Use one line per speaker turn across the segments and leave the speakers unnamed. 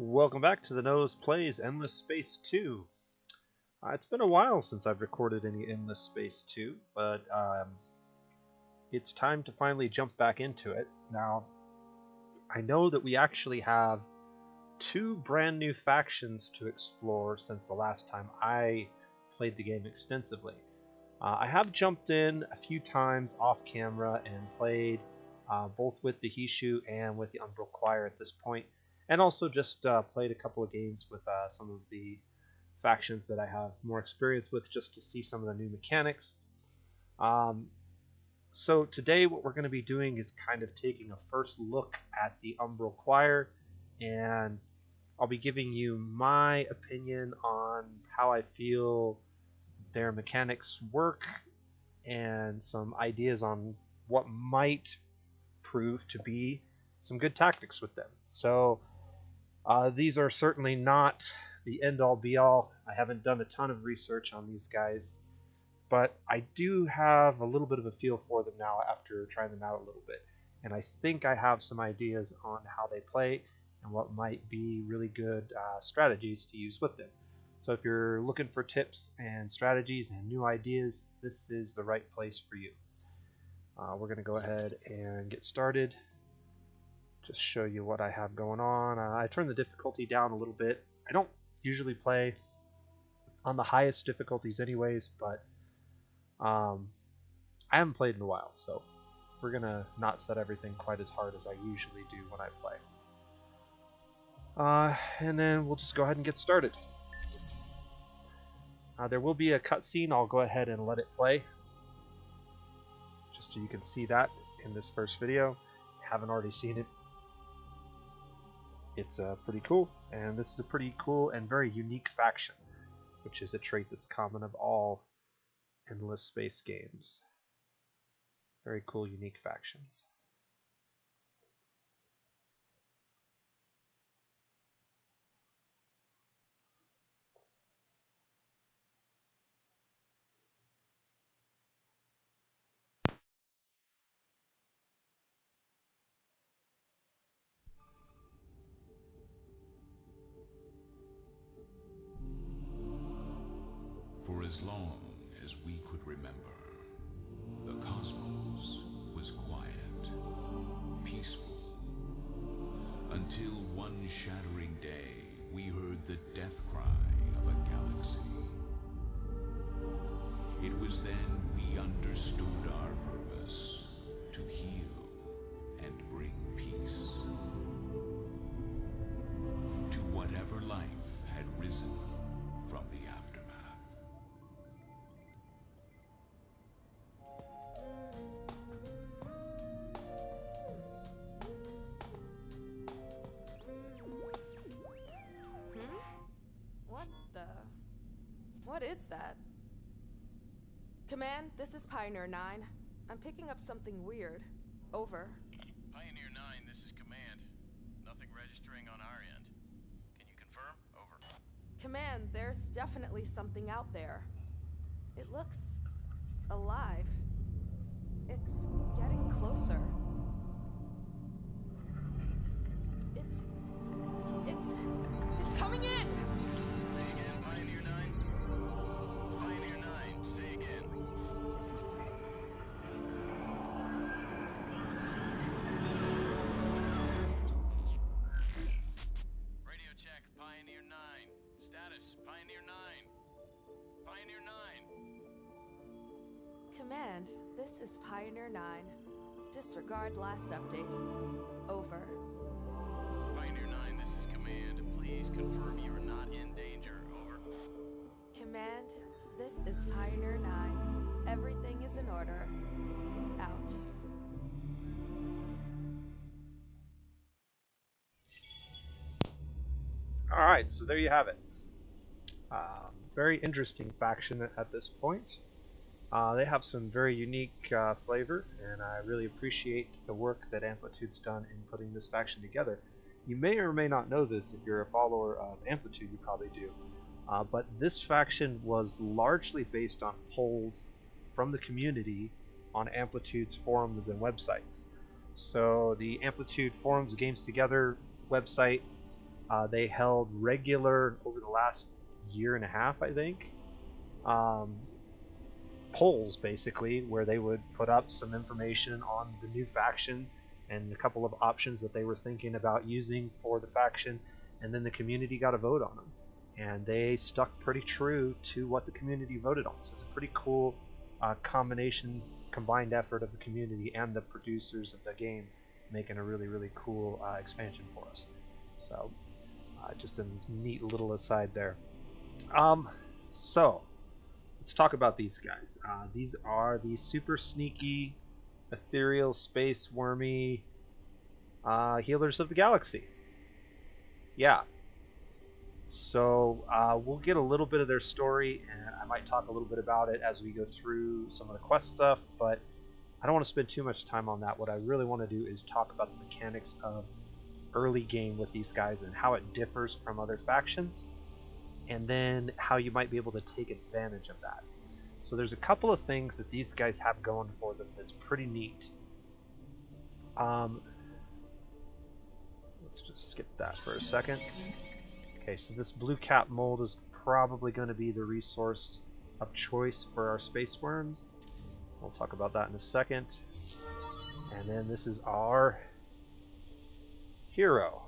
Welcome back to the Nose Plays Endless Space 2. It's been a while since I've recorded any Endless Space 2, but it's time to finally jump back into it. Now, I know that we actually have two brand new factions to explore since the last time I played the game extensively. I have jumped in a few times off camera and played both with the Hishu and with the Umbral Choir at this point. And also just played a couple of games with some of the factions that I have more experience with, just to see some of the new mechanics. So today what we're going to be doing is kind of taking a first look at the Umbral Choir, and I'll be giving you my opinion on how I feel their mechanics work and some ideas on what might prove to be some good tactics with them. So these are certainly not the end-all be-all. I haven't done a ton of research on these guys, but I do have a little bit of a feel for them now after trying them out a little bit. And I think I have some ideas on how they play and what might be really good strategies to use with them. So if you're looking for tips and strategies and new ideas, this is the right place for you. We're going to go ahead and get started. Just show you what I have going on. I turned the difficulty down a little bit. I don't usually play on the highest difficulties anyways, but I haven't played in a while, so we're gonna not set everything quite as hard as I usually do when I play. And then we'll just go ahead and get started. There will be a cutscene. I'll go ahead and let it play, just so you can see that in this first video. If you haven't already seen it, it's pretty cool, and this is a pretty cool and very unique faction, which is a trait that's common of all Endless Space games. Very cool, unique factions.
For as long as we could remember, the cosmos was quiet, peaceful, until one shattering day we heard the death cry of a galaxy. It was then we understood our purpose: to heal and bring peace to whatever life had risen from the aftermath.
What is that? Command, this is Pioneer 9. I'm picking up something weird. Over.
Pioneer 9, this is Command. Nothing registering on our end. Can you confirm? Over.
Command, there's definitely something out there. It looks alive. It's getting closer. It's coming in!
Say again, Pioneer 9? Pioneer 9, say again. Radio check, Pioneer 9. Status, Pioneer 9. Pioneer 9.
Command, this is Pioneer 9. Disregard last update. Over.
Pioneer 9, this is Command. Please confirm you are not in danger. Over.
Command, this is Pioneer 9. Everything is in order. Out.
Alright, so there you have it. Very interesting faction at this point. They have some very unique flavor, and I really appreciate the work that Amplitude's done in putting this faction together. You may or may not know this. If you're a follower of Amplitude, you probably do. But this faction was largely based on polls from the community on Amplitude's forums and websites. So the Amplitude Forums Games Together website They held regular, over the last year and a half, I think, polls basically, where they would put up some information on the new faction and a couple of options that they were thinking about using for the faction, and then the community got a vote on them, and they stuck pretty true to what the community voted on. So it's a pretty cool combined effort of the community and the producers of the game, making a really cool expansion for us. So just a neat little aside there. So let's talk about these guys. These are the super sneaky, ethereal, space wormy healers of the galaxy. Yeah. So we'll get a little bit of their story, and I might talk a little bit about it as we go through some of the quest stuff, but I don't want to spend too much time on that. What I really want to do is talk about the mechanics of early game with these guys and how it differs from other factions, and then how you might be able to take advantage of that. So there's a couple of things that these guys have going for them that's pretty neat. Let's just skip that for a second. Okay, so this blue cap mold is probably going to be the resource of choice for our space worms. We'll talk about that in a second. And then this is our hero.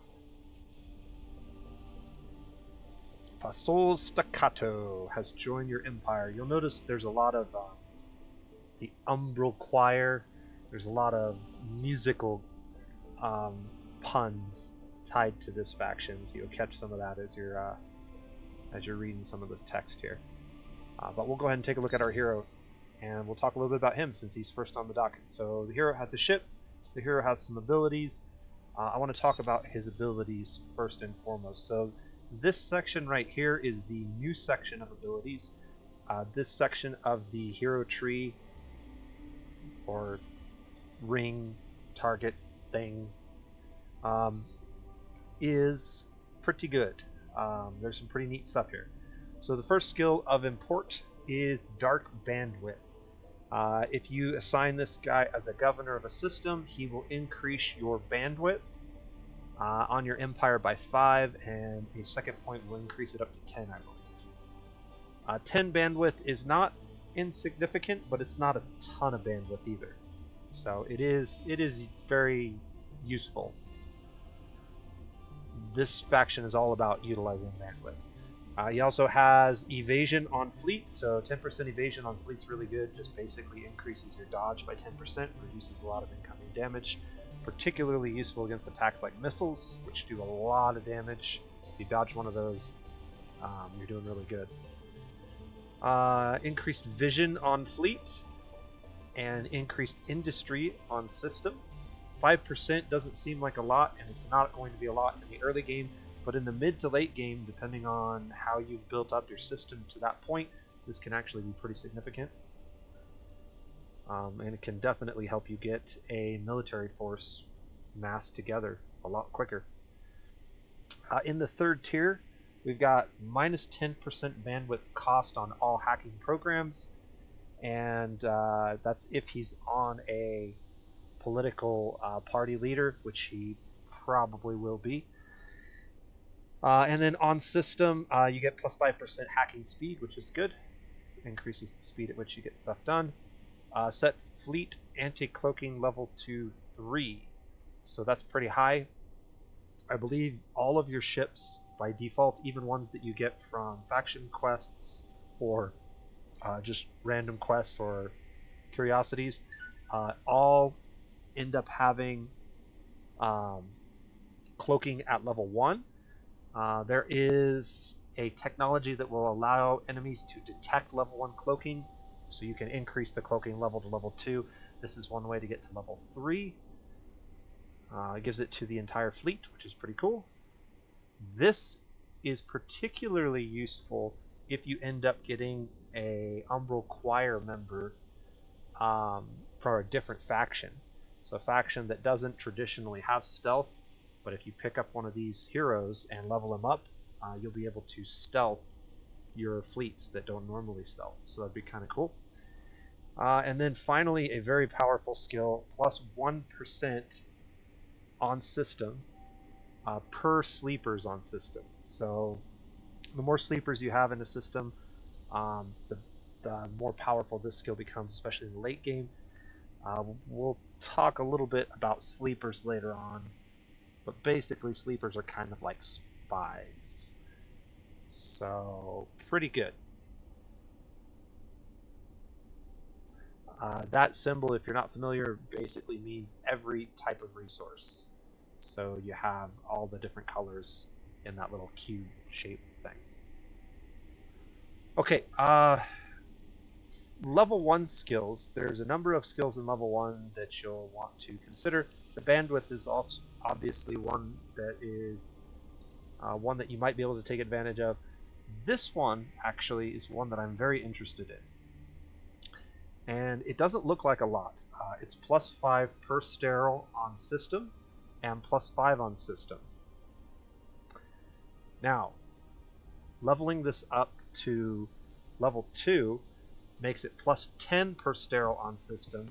Fasol Staccato has joined your empire. You'll notice there's a lot of the Umbral Choir. There's a lot of musical puns tied to this faction. You'll catch some of that as you're reading some of the text here. But we'll go ahead and take a look at our hero, and we'll talk a little bit about him since he's first on the docket. So the hero has a ship. The hero has some abilities. I want to talk about his abilities first and foremost. So this section right here is the new section of abilities. This section of the hero tree, or ring, target thing, is pretty good. There's some pretty neat stuff here. So the first skill of import is Dark Bandwidth. If you assign this guy as a governor of a system, he will increase your bandwidth on your empire by 5, and a second point will increase it up to 10, I believe. 10 bandwidth is not insignificant, but it's not a ton of bandwidth either. So it is very useful. This faction is all about utilizing bandwidth. He also has evasion on fleet, so 10% evasion on fleet's really good. Just basically increases your dodge by 10%, reduces a lot of incoming damage. Particularly useful against attacks like missiles, which do a lot of damage. If you dodge one of those, you're doing really good. Increased vision on fleet, and increased industry on system. 5% doesn't seem like a lot, and it's not going to be a lot in the early game, but in the mid to late game, depending on how you've built up your system to that point, this can actually be pretty significant. And it can definitely help you get a military force massed together a lot quicker. In the third tier, we've got minus 10% bandwidth cost on all hacking programs, and that's if he's on a political party leader, which he probably will be. And then on system, you get plus 5% hacking speed, which is good. It increases the speed at which you get stuff done. Set fleet anti-cloaking level to 3, so that's pretty high. I believe all of your ships by default, even ones that you get from faction quests or just random quests or curiosities, all end up having cloaking at level 1. There is a technology that will allow enemies to detect level 1 cloaking, so you can increase the cloaking level to level 2. This is one way to get to level 3. It gives it to the entire fleet, which is pretty cool. This is particularly useful if you end up getting a Umbral Choir member for a different faction. So a faction that doesn't traditionally have stealth, but if you pick up one of these heroes and level them up, you'll be able to stealth your fleets that don't normally stealth. So that'd be kind of cool. And then finally, a very powerful skill, plus 1% on system, per sleepers on system. So the more sleepers you have in a system, the more powerful this skill becomes, especially in the late game. We'll talk a little bit about sleepers later on, but basically sleepers are kind of like spies. So pretty good. That symbol, if you're not familiar, basically means every type of resource. So you have all the different colors in that little cube shape thing. Okay, level 1 skills. There's a number of skills in level 1 that you'll want to consider. The bandwidth is also obviously one that is one that you might be able to take advantage of. This one actually is one that I'm very interested in. And it doesn't look like a lot. It's +5 per sterile on system and +5 on system. Now, leveling this up to level 2 makes it +10 per sterile on system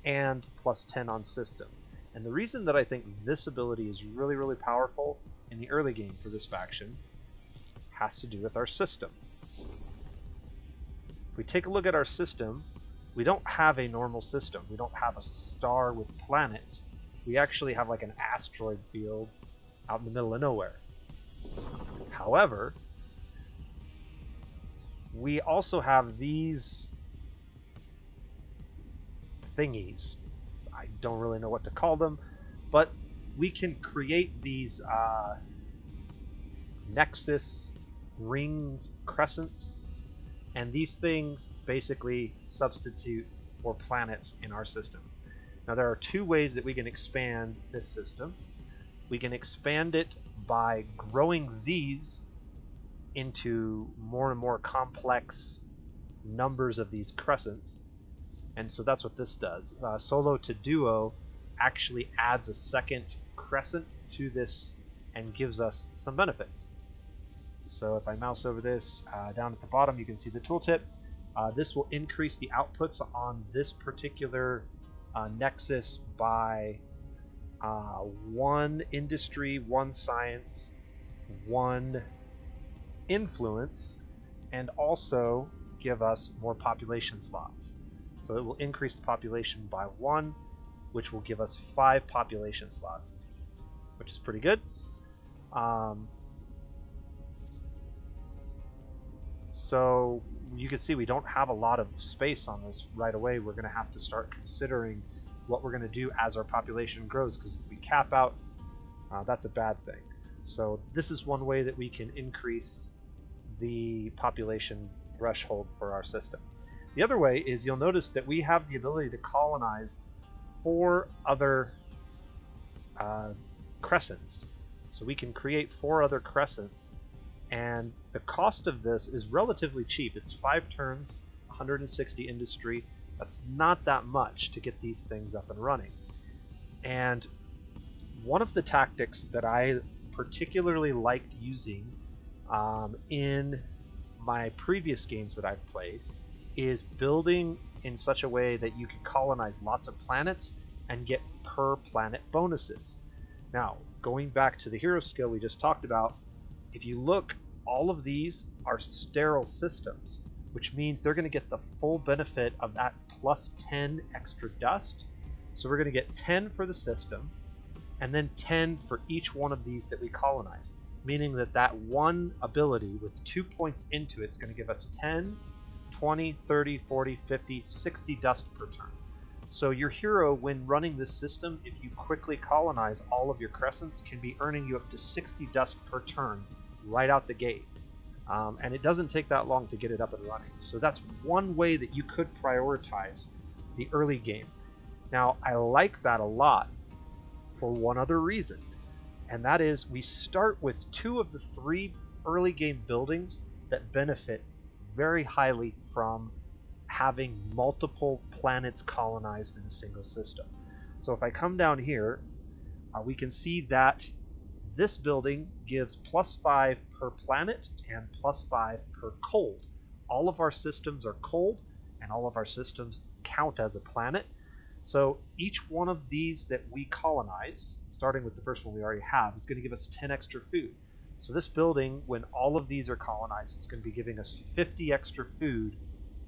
and +10 on system. And the reason that I think this ability is really, really powerful in the early game for this faction has to do with our system. If we take a look at our system, we don't have a normal system. We don't have a star with planets. We actually have like an asteroid field out in the middle of nowhere. However, we also have these thingies. I don't really know what to call them, but we can create these nexus rings, crescents, and these things basically substitute for planets in our system. Now there are two ways that we can expand this system. We can expand it by growing these into more and more complex numbers of these crescents, and so that's what this does. Solo to duo actually adds a second crescent to this and gives us some benefits. So if I mouse over this, down at the bottom you can see the tooltip. This will increase the outputs on this particular nexus by 1 industry, 1 science, 1 influence, and also give us more population slots. So it will increase the population by 1, which will give us 5 population slots, which is pretty good. So you can see we don't have a lot of space on this right away. We're going to have to start considering what we're going to do as our population grows, because if we cap out, that's a bad thing. So this is one way that we can increase the population threshold for our system. The other way is you'll notice that we have the ability to colonize 4 other crescents. So we can create 4 other crescents, and the cost of this is relatively cheap. It's 5 turns, 160 industry. That's not that much to get these things up and running. And one of the tactics that I particularly liked using in my previous games that I've played is building in such a way that you can colonize lots of planets and get per planet bonuses. Now, going back to the hero skill we just talked about, if you look, all of these are sterile systems, which means they're going to get the full benefit of that +10 extra dust. So we're going to get 10 for the system, and then 10 for each one of these that we colonize, meaning that that one ability with 2 points into it is going to give us 10, 20, 30, 40, 50, 60 dust per turn. So your hero, when running this system, if you quickly colonize all of your crescents, can be earning you up to 60 dust per turn right out the gate. And it doesn't take that long to get it up and running. So that's one way that you could prioritize the early game. Now, I like that a lot for one other reason, and that is we start with 2 of the 3 early game buildings that benefit very highly from having multiple planets colonized in a single system. So if I come down here, we can see that this building gives +5 per planet and +5 per cold. All of our systems are cold, and all of our systems count as a planet. So each one of these that we colonize, starting with the first one we already have, is going to give us 10 extra food. So this building, when all of these are colonized, is going to be giving us 50 extra food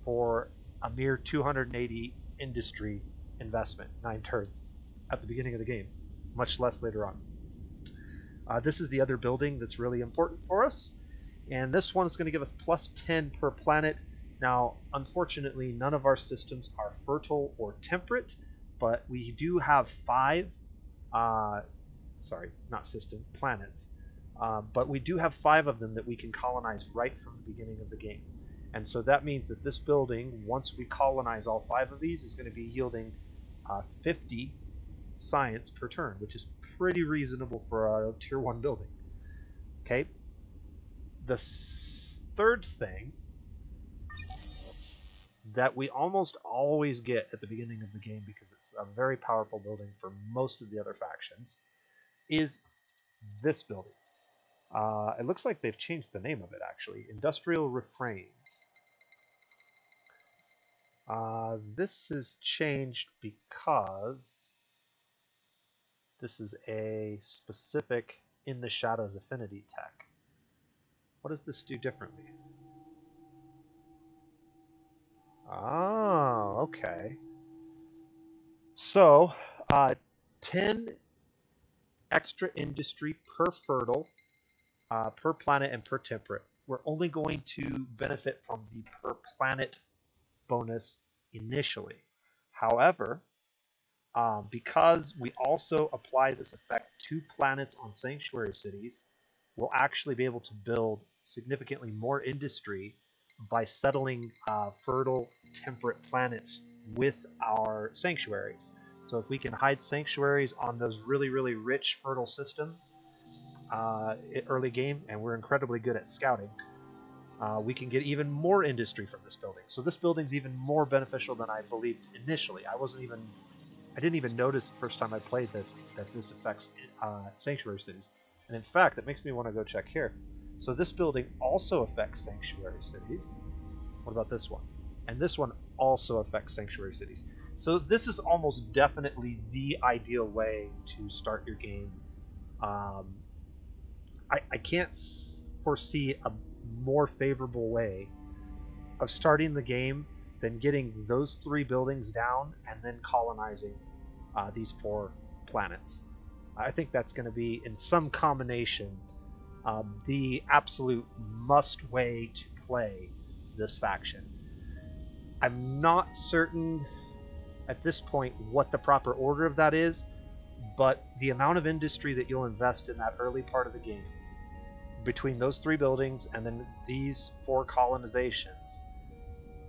for a mere 280 industry investment, 9 turns at the beginning of the game, much less later on. This is the other building that's really important for us, and this one is going to give us plus 10 per planet. Now, unfortunately, none of our systems are fertile or temperate, but we do have 5, sorry, not system, planets, but we do have 5 of them that we can colonize right from the beginning of the game. And so that means that this building, once we colonize all 5 of these, is going to be yielding 50 science per turn, which is pretty reasonable for a tier 1 building. Okay. The third thing that we almost always get at the beginning of the game, because it's a very powerful building for most of the other factions, is this building. It looks like they've changed the name of it, actually. Industrial Refrains. This is changed because this is a specific In the Shadows affinity tech. What does this do differently? Oh, okay. So, 10 extra industry per fertile, per planet, and per temperate. We're only going to benefit from the per planet bonus initially. However, because we also apply this effect to planets on sanctuary cities, we'll actually be able to build significantly more industry by settling fertile, temperate planets with our sanctuaries. So if we can hide sanctuaries on those really, really rich, fertile systems early game, and we're incredibly good at scouting, we can get even more industry from this building. So this building's even more beneficial than I believed initially. I didn't even notice the first time I played that this affects sanctuary cities. And in fact, it makes me want to go check here. So this building also affects sanctuary cities. What about this one? And this one also affects sanctuary cities. So this is almost definitely the ideal way to start your game. I can't foresee a more favorable way of starting the game than getting those 3 buildings down and then colonizing these 4 planets. I think that's going to be, in some combination, the absolute must way to play this faction. I'm not certain at this point what the proper order of that is, but the amount of industry that you'll invest in that early part of the game, between those 3 buildings and then these 4 colonizations,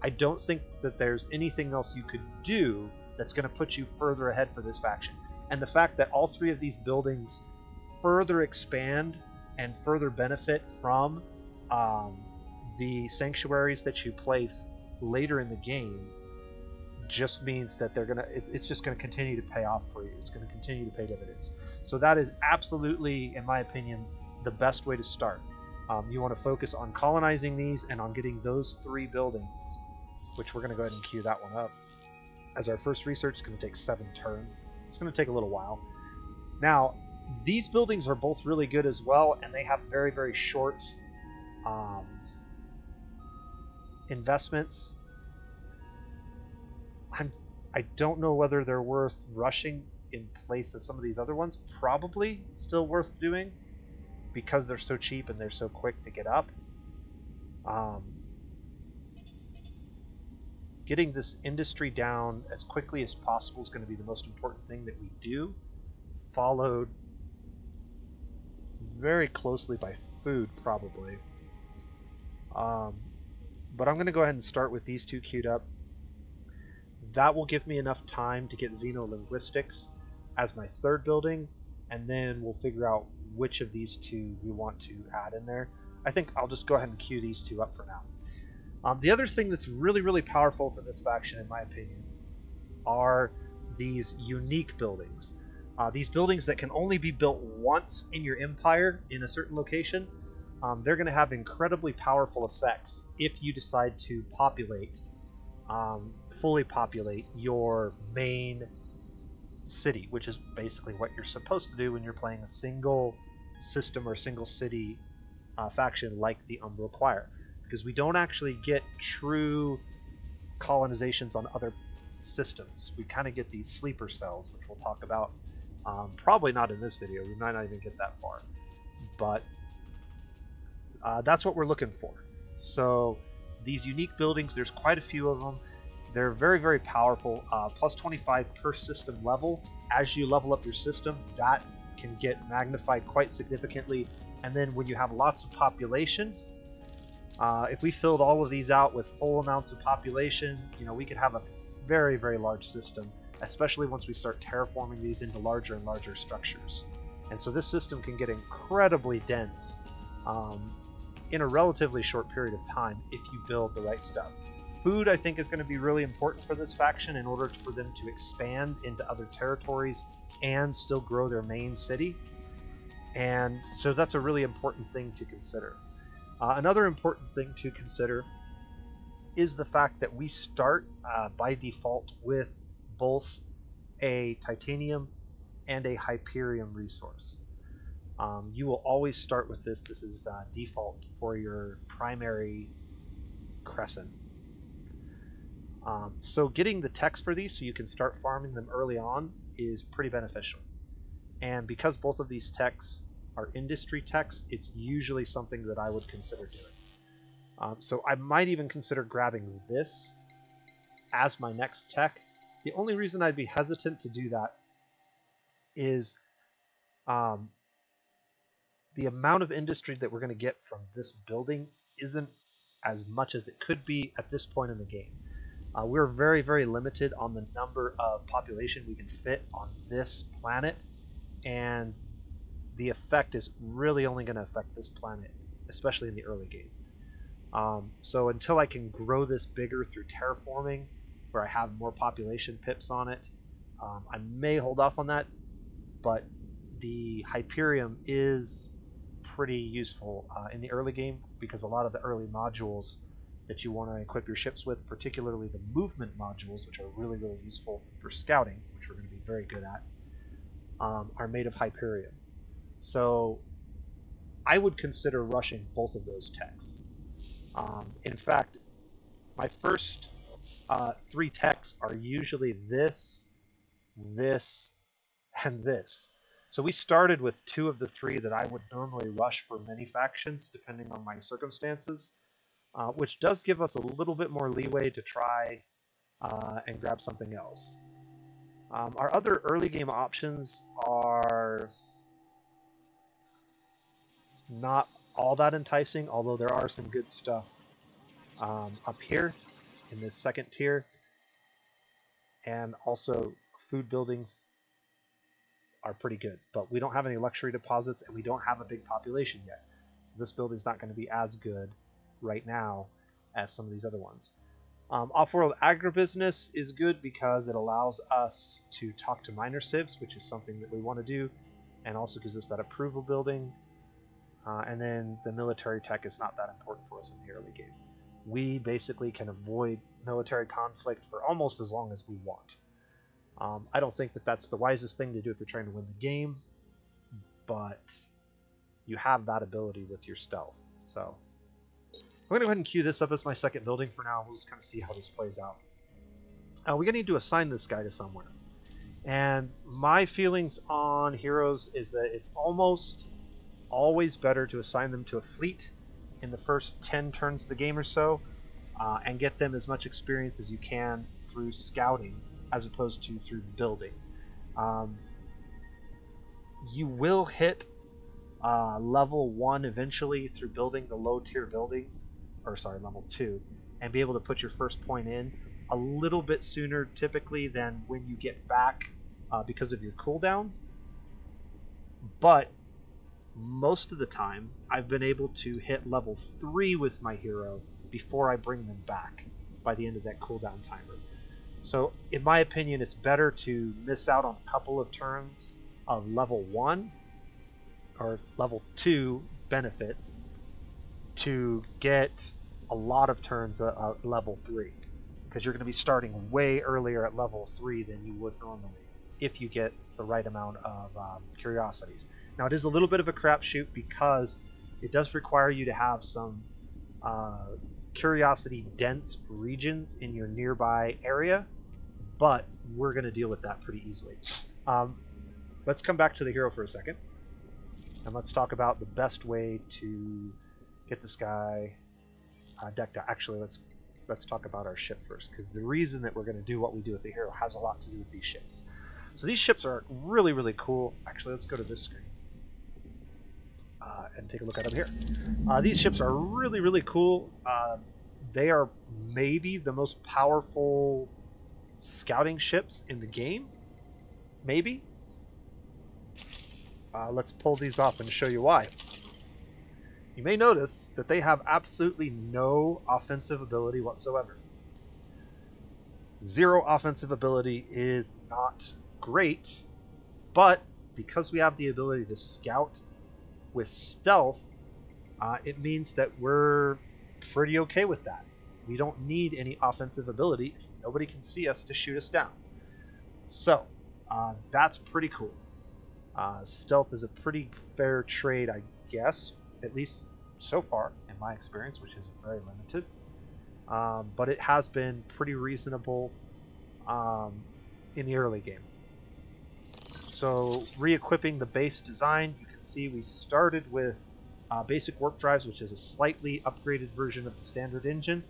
I don't think that there's anything else you could do that's going to put you further ahead for this faction. And the fact that all 3 of these buildings further expand and further benefit from the sanctuaries that you place later in the game just means that it's just going to continue to pay off for you. It's going to continue to pay dividends. So that is absolutely, in my opinion, the best way to start. You want to focus on colonizing these and on getting those 3 buildings, which we're going to go ahead and queue that one up. As our first research, it's going to take 7 turns. It's going to take a little while. Now, these buildings are both really good as well, and they have very, very short investments. I don't know whether they're worth rushing in place of some of these other ones. Probably still worth doing because they're so cheap and they're so quick to get up. Getting this industry down as quickly as possible is going to be the most important thing that we do, followed very closely by food, probably. But I'm going to go ahead and start with these 2 queued up. That will give me enough time to get xenolinguistics as my 3rd building, and then we'll figure out which of these 2 we want to add in there. I think I'll just go ahead and queue these 2 up for now. The other thing that's really, really powerful for this faction, in my opinion, are these unique buildings. These buildings that can only be built once in your empire in a certain location, they're going to have incredibly powerful effects if you decide to populate, fully populate your main city, which is basically what you're supposed to do when you're playing a single system or single city faction like the Umbral Choir, because we don't actually get true colonizations on other systems. We kind of get these sleeper cells, which we'll talk about. Probably not in this video. We might not even get that far, but that's what we're looking for. So these unique buildings, there's quite a few of them. They're very, very powerful. Plus 25 per system level. As you level up your system, that can get magnified quite significantly. And then when you have lots of population, if we filled all of these out with full amounts of population, you know, we could have a very, very large system, especially once we start terraforming these into larger and larger structures. And so this system can get incredibly dense in a relatively short period of time if you build the right stuff. Food, I think, is going to be really important for this faction in order for them to expand into other territories and still grow their main city. And so that's a really important thing to consider. Another important thing to consider is the fact that we start by default with both a titanium and a Hyperium resource. You will always start with this. This is default for your primary crescent. So getting the techs for these so you can start farming them early on is pretty beneficial. And because both of these techs are industry techs, it's usually something that I would consider doing. So I might even consider grabbing this as my next tech. The only reason I'd be hesitant to do that is the amount of industry that we're going to get from this building isn't as much as it could be at this point in the game. We're very, very limited on the number of population we can fit on this planet, and the effect is really only going to affect this planet, especially in the early game. So until I can grow this bigger through terraforming, where I have more population pips on it, I may hold off on that, but the Hyperium is pretty useful in the early game, because a lot of the early modules that you want to equip your ships with, particularly the movement modules, which are really, really useful for scouting, which we're going to be very good at, are made of Hyperium. So I would consider rushing both of those techs. In fact, my first 3 techs are usually this, this, and this. So we started with 2 of the 3 that I would normally rush for many factions, depending on my circumstances, which does give us a little bit more leeway to try and grab something else. Our other early game options are not all that enticing, although there are some good stuff up here in this second tier, and also food buildings are pretty good, but we don't have any luxury deposits and we don't have a big population yet, so this building's not going to be as good right now as some of these other ones. Off-world agribusiness is good because it allows us to talk to miner civs, which is something that we want to do, and also gives us that approval building. And then the military tech is not that important for us in the early game. We basically can avoid military conflict for almost as long as we want. I don't think that that's the wisest thing to do if you're trying to win the game, but you have that ability with your stealth. So I'm going to go ahead and queue this up as my second building for now. We'll just kind of see how this plays out. We're going to need to assign this guy to somewhere. And my feelings on heroes is that it's almost always better to assign them to a fleet in the first 10 turns of the game or so, and get them as much experience as you can through scouting as opposed to through building. You will hit level 1 eventually through building the low tier buildings, or sorry, level 2, and be able to put your first point in a little bit sooner typically than when you get back because of your cooldown. But most of the time I've been able to hit level 3 with my hero before I bring them back by the end of that cooldown timer. So in my opinion, it's better to miss out on a couple of turns of level 1 or level 2 benefits to get a lot of turns at level 3, because you're going to be starting way earlier at level 3 than you would normally if you get the right amount of curiosities. Now it is a little bit of a crapshoot because it does require you to have some curiosity dense regions in your nearby area, but we're going to deal with that pretty easily. Let's come back to the hero for a second, and let's talk about the best way to get this guy decked out. Actually, let's talk about our ship first, because the reason that we're going to do what we do with the hero has a lot to do with these ships. So these ships are really, really cool. Actually, let's go to this screen and take a look at them here. These ships are really, really cool. They are maybe the most powerful scouting ships in the game. Maybe. Let's pull these off and show you why. You may notice that they have absolutely no offensive ability whatsoever. 0 offensive ability is not great, but because we have the ability to scout with stealth, it means that we're pretty okay with that. We don't need any offensive ability if nobody can see us to shoot us down. So, that's pretty cool. Stealth is a pretty fair trade, I guess, at least so far in my experience, which is very limited. But it has been pretty reasonable in the early game. So re-equipping the base design, you can see we started with basic warp drives, which is a slightly upgraded version of the standard engine,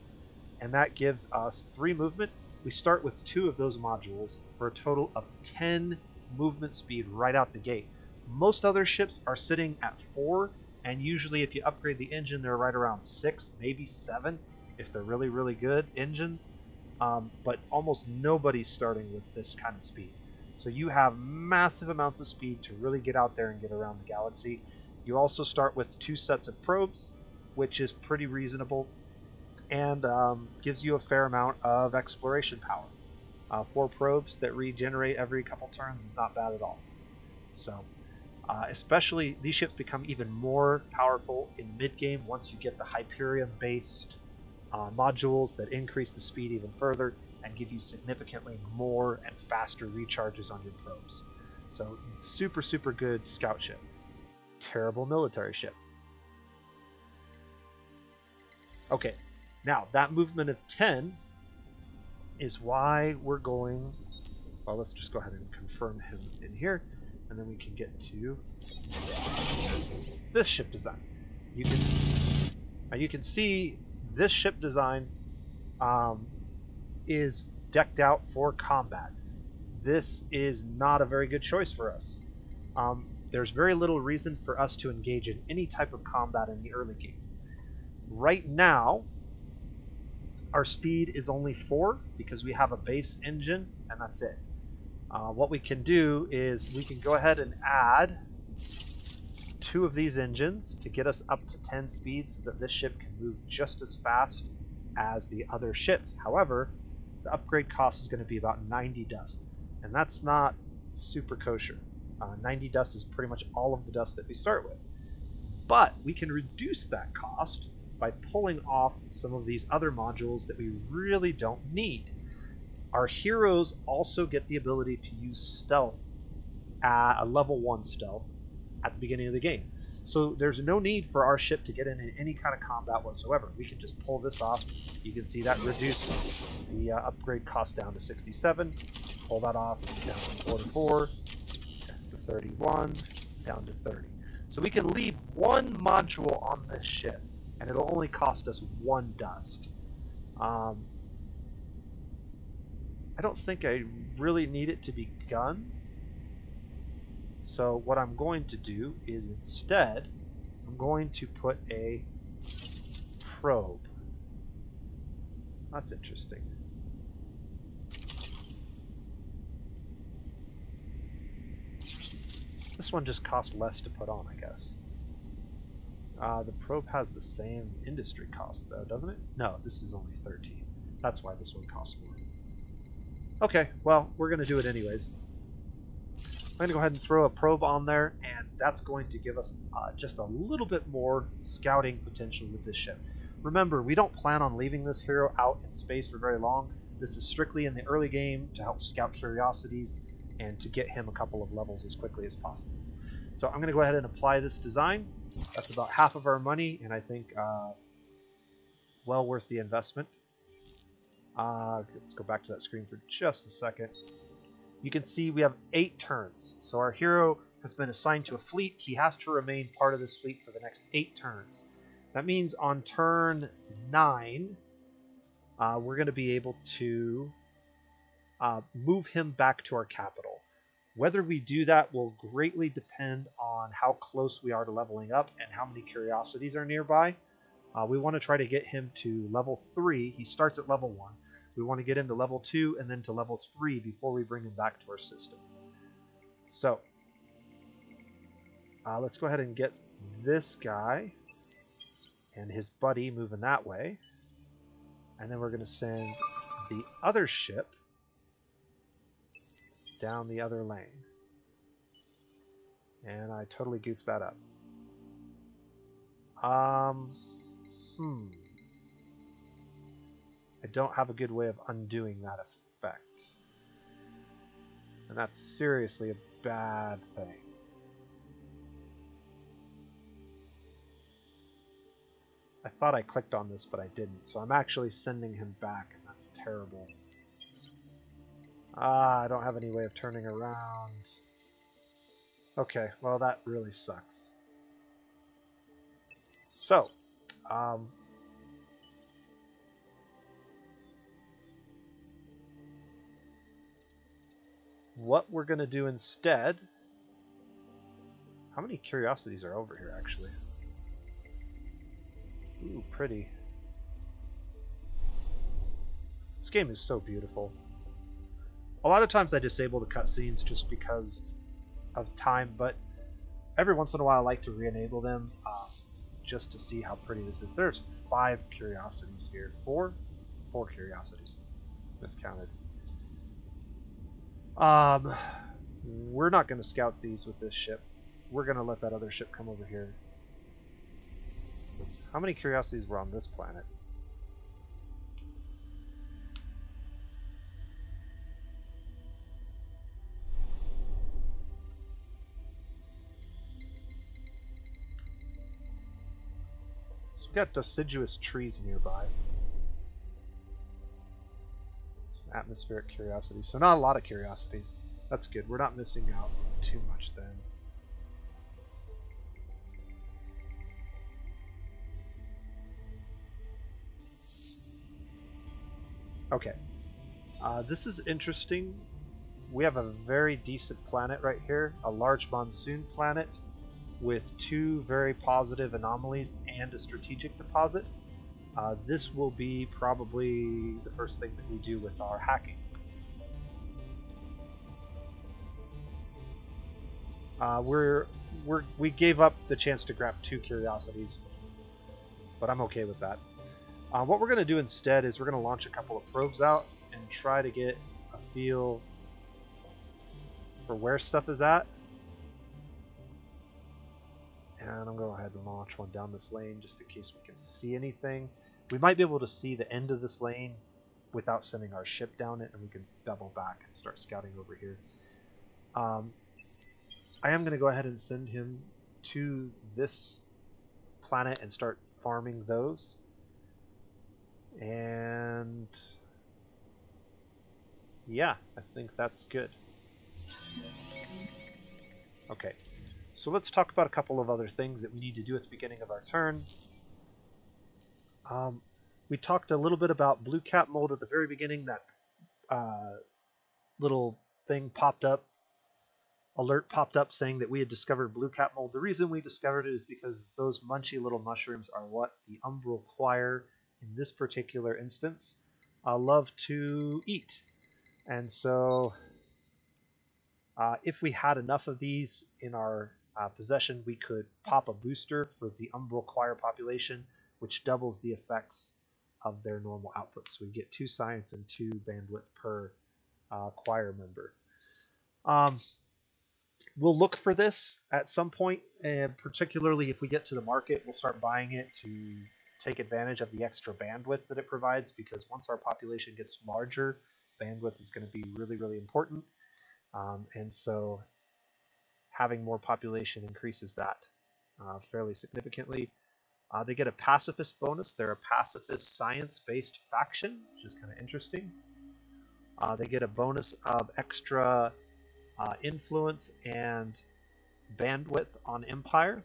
and that gives us 3 movement. We start with 2 of those modules for a total of 10 movement speed right out the gate. Most other ships are sitting at 4, and usually if you upgrade the engine, they're right around 6, maybe 7 if they're really, really good engines. But almost nobody's starting with this kind of speed. So you have massive amounts of speed to really get out there and get around the galaxy. You also start with 2 sets of probes, which is pretty reasonable, and gives you a fair amount of exploration power. 4 probes that regenerate every couple turns is not bad at all. So, especially these ships become even more powerful in mid-game once you get the Hyperion-based modules that increase the speed even further and give you significantly more and faster recharges on your probes. So, super, super good scout ship. Terrible military ship. Okay, now that movement of 10 is why we're going... Well, let's just go ahead and confirm him in here, and then we can get to this ship design. You can see this ship design is decked out for combat. This is not a very good choice for us. There's very little reason for us to engage in any type of combat in the early game. Right now, our speed is only 4 because we have a base engine, and that's it. What we can do is we can go ahead and add 2 of these engines to get us up to 10 speed so that this ship can move just as fast as the other ships. However, the upgrade cost is going to be about 90 dust, and that's not super kosher. 90 dust is pretty much all of the dust that we start with. But we can reduce that cost by pulling off some of these other modules that we really don't need. Our heroes also get the ability to use stealth, a level 1 stealth, at the beginning of the game. So there's no need for our ship to get in any kind of combat whatsoever. We can just pull this off. You can see that reduce the upgrade cost down to 67. Pull that off, it's down to 44, to 31, down to 30. So we can leave 1 module on this ship, and it'll only cost us 1 dust. I don't think I really need it to be guns. So what I'm going to do is instead, I'm going to put a probe. That's interesting. This one just costs less to put on, I guess. The probe has the same industry cost though, doesn't it? No, this is only 13. That's why this one costs more. Okay, well, we're going to do it anyways. I'm going to go ahead and throw a probe on there, and that's going to give us just a little bit more scouting potential with this ship. Remember, we don't plan on leaving this hero out in space for very long. This is strictly in the early game to help scout curiosities and to get him a couple of levels as quickly as possible. So I'm going to go ahead and apply this design. That's about half of our money, and I think well worth the investment. Let's go back to that screen for just a second. You can see we have 8 turns. So our hero has been assigned to a fleet. He has to remain part of this fleet for the next 8 turns. That means on turn 9, we're going to be able to move him back to our capital. Whether we do that will greatly depend on how close we are to leveling up and how many curiosities are nearby. We want to try to get him to level 3. He starts at level 1. We want to get him to level 2 and then to level 3 before we bring him back to our system. So, let's go ahead and get this guy and his buddy moving that way. And then we're going to send the other ship down the other lane. And I totally goofed that up. I don't have a good way of undoing that effect. And that's seriously a bad thing. I thought I clicked on this, but I didn't. So I'm actually sending him back, and that's terrible. I don't have any way of turning around. Okay, well that really sucks. So, what we're going to do instead... How many curiosities are over here, actually? Ooh, pretty. This game is so beautiful. A lot of times I disable the cutscenes just because of time, but every once in a while I like to re-enable them just to see how pretty this is. There's 5 curiosities here. 4 curiosities. Miscounted. We're not going to scout these with this ship. We're going to let that other ship come over here. How many curiosities were on this planet? So we've got deciduous trees nearby. Some atmospheric curiosities. So not a lot of curiosities. That's good. We're not missing out too much then. Okay, this is interesting. We have a very decent planet right here, a large monsoon planet with 2 very positive anomalies and a strategic deposit. This will be probably the first thing that we do with our hacking. We gave up the chance to grab 2 curiosities, but I'm okay with that. What we're going to do instead is we're going to launch a couple of probes out and try to get a feel for where stuff is at. And I'm going to go ahead and launch one down this lane just in case we can see anything. We might be able to see the end of this lane without sending our ship down it, and we can double back and start scouting over here. I am going to go ahead and send him to this planet and start farming those. And yeah, I think that's good. Okay, so let's talk about a couple of other things that we need to do at the beginning of our turn. We talked a little bit about blue cap mold at the very beginning. That little thing popped up, alert popped up saying that we had discovered blue cap mold. The reason we discovered it is because those munchy little mushrooms are what the Umbral Choir, in this particular instance, love to eat. And so if we had enough of these in our possession, we could pop a booster for the Umbral Choir population, which doubles the effects of their normal output. So we get 2 science and 2 bandwidth per choir member. We'll look for this at some point, and particularly if we get to the market, we'll start buying it to take advantage of the extra bandwidth that it provides, because once our population gets larger, bandwidth is going to be really, really important. And so having more population increases that fairly significantly. They get a pacifist bonus. They're a pacifist science-based faction, which is kind of interesting. They get a bonus of extra influence and bandwidth on Empire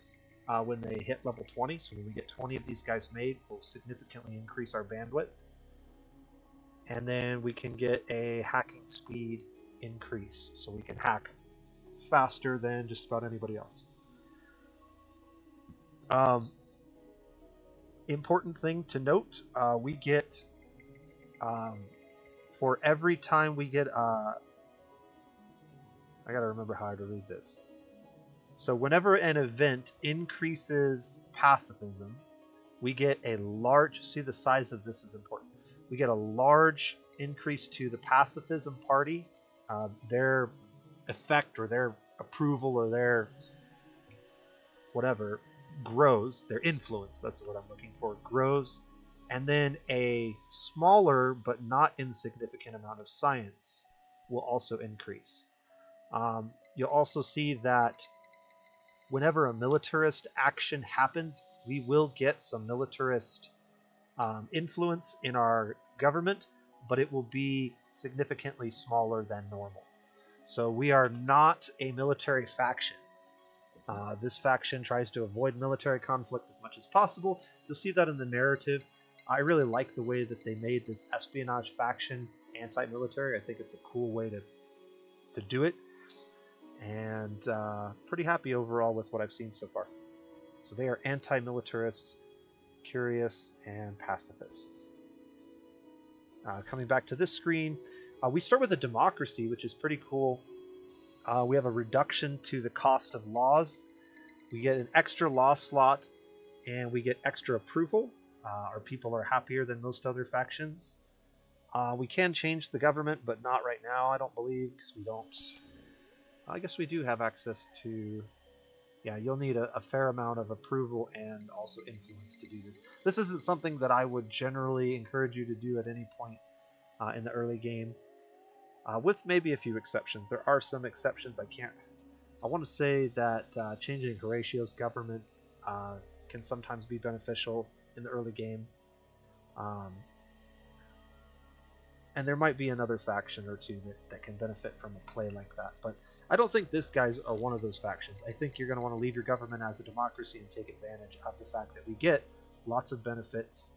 when they hit level 20. So when we get 20 of these guys made, we'll significantly increase our bandwidth. And then we can get a hacking speed increase, so we can hack faster than just about anybody else. Important thing to note, we get for every time we get I gotta remember how to read this. So whenever an event increases pacifism, we get a large, see the size of this is important, we get a large increase to the pacifism party, their effect or their approval or their whatever grows, their influence, that's what I'm looking for, grows, and then a smaller but not insignificant amount of science will also increase. You'll also see that whenever a militarist action happens, we will get some militarist influence in our government, but it will be significantly smaller than normal. So we are not a military faction. This faction tries to avoid military conflict as much as possible. You'll see that in the narrative. I really like the way that they made this espionage faction anti-military. I think it's a cool way to do it. And pretty happy overall with what I've seen so far. So they are anti-militarists, curious, and pacifists. Coming back to this screen, we start with a democracy, which is pretty cool. We have a reduction to the cost of laws. We get an extra law slot, and we get extra approval. Our people are happier than most other factions. We can change the government, but not right now, I don't believe, because we don't... I guess we do have access to... Yeah, you'll need a fair amount of approval and also influence to do this. This isn't something that I would generally encourage you to do at any point in the early game. With maybe a few exceptions. There are some exceptions. I want to say that changing Horatio's government can sometimes be beneficial in the early game. And there might be another faction or two that can benefit from a play like that. But I don't think this guy's are one of those factions. I think you're going to want to leave your government as a democracy and take advantage of the fact that we get lots of benefits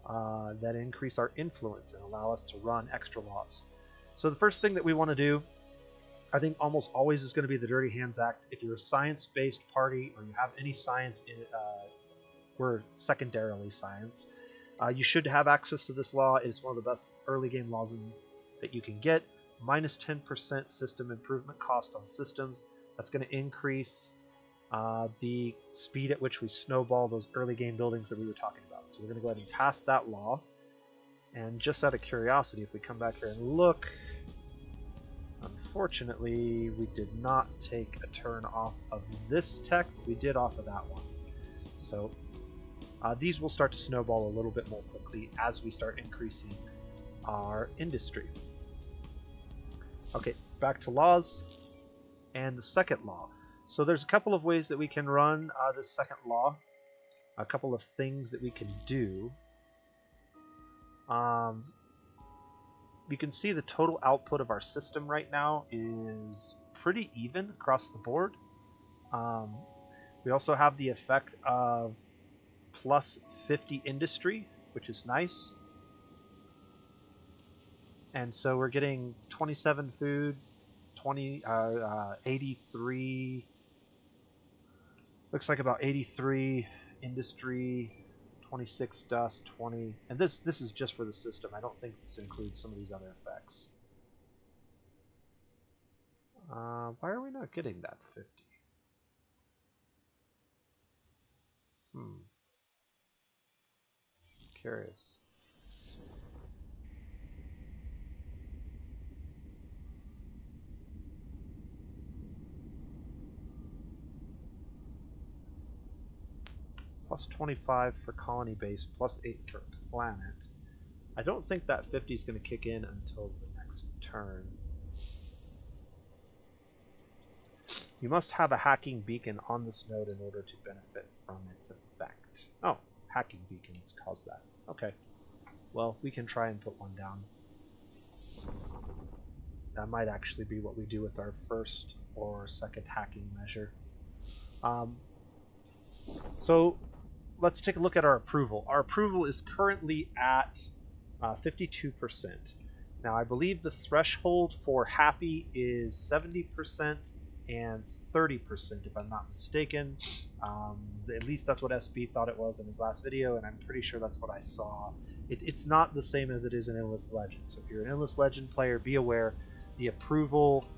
that increase our influence and allow us to run extra laws. So the first thing that we want to do, I think almost always is going to be the Dirty Hands Act. If you're a science-based party or you have any science, we're secondarily science, you should have access to this law. It's one of the best early game laws that you can get. Minus 10% system improvement cost on systems. That's going to increase the speed at which we snowball those early game buildings that we were talking about. So we're going to go ahead and pass that law. And just out of curiosity, if we come back here and look, unfortunately, we did not take a turn off of this tech, but we did off of that one. So these will start to snowball a little bit more quickly as we start increasing our industry. Okay, back to laws and the second law. So there's a couple of ways that we can run this second law, a couple of things that we can do. You can see the total output of our system right now is pretty even across the board. We also have the effect of plus 50 industry, which is nice. And so we're getting 27 food, 83, looks like about 83 industry, 26 dust, 20, and this is just for the system. I don't think this includes some of these other effects. Why are we not getting that 50? Curious. Plus 25 for colony base, plus 8 for planet. I don't think that 50 is going to kick in until the next turn. You must have a hacking beacon on this node in order to benefit from its effect. Oh, hacking beacons cause that. Okay. Well, we can try and put one down. That might actually be what we do with our first or second hacking measure. So let's take a look at our approval. Our approval is currently at 52%. Now I believe the threshold for happy is 70% and 30%, if I'm not mistaken. At least that's what SB thought it was in his last video, and I'm pretty sure that's what I saw. It's not the same as it is in Endless Legend. So if you're an Endless Legend player, be aware the approval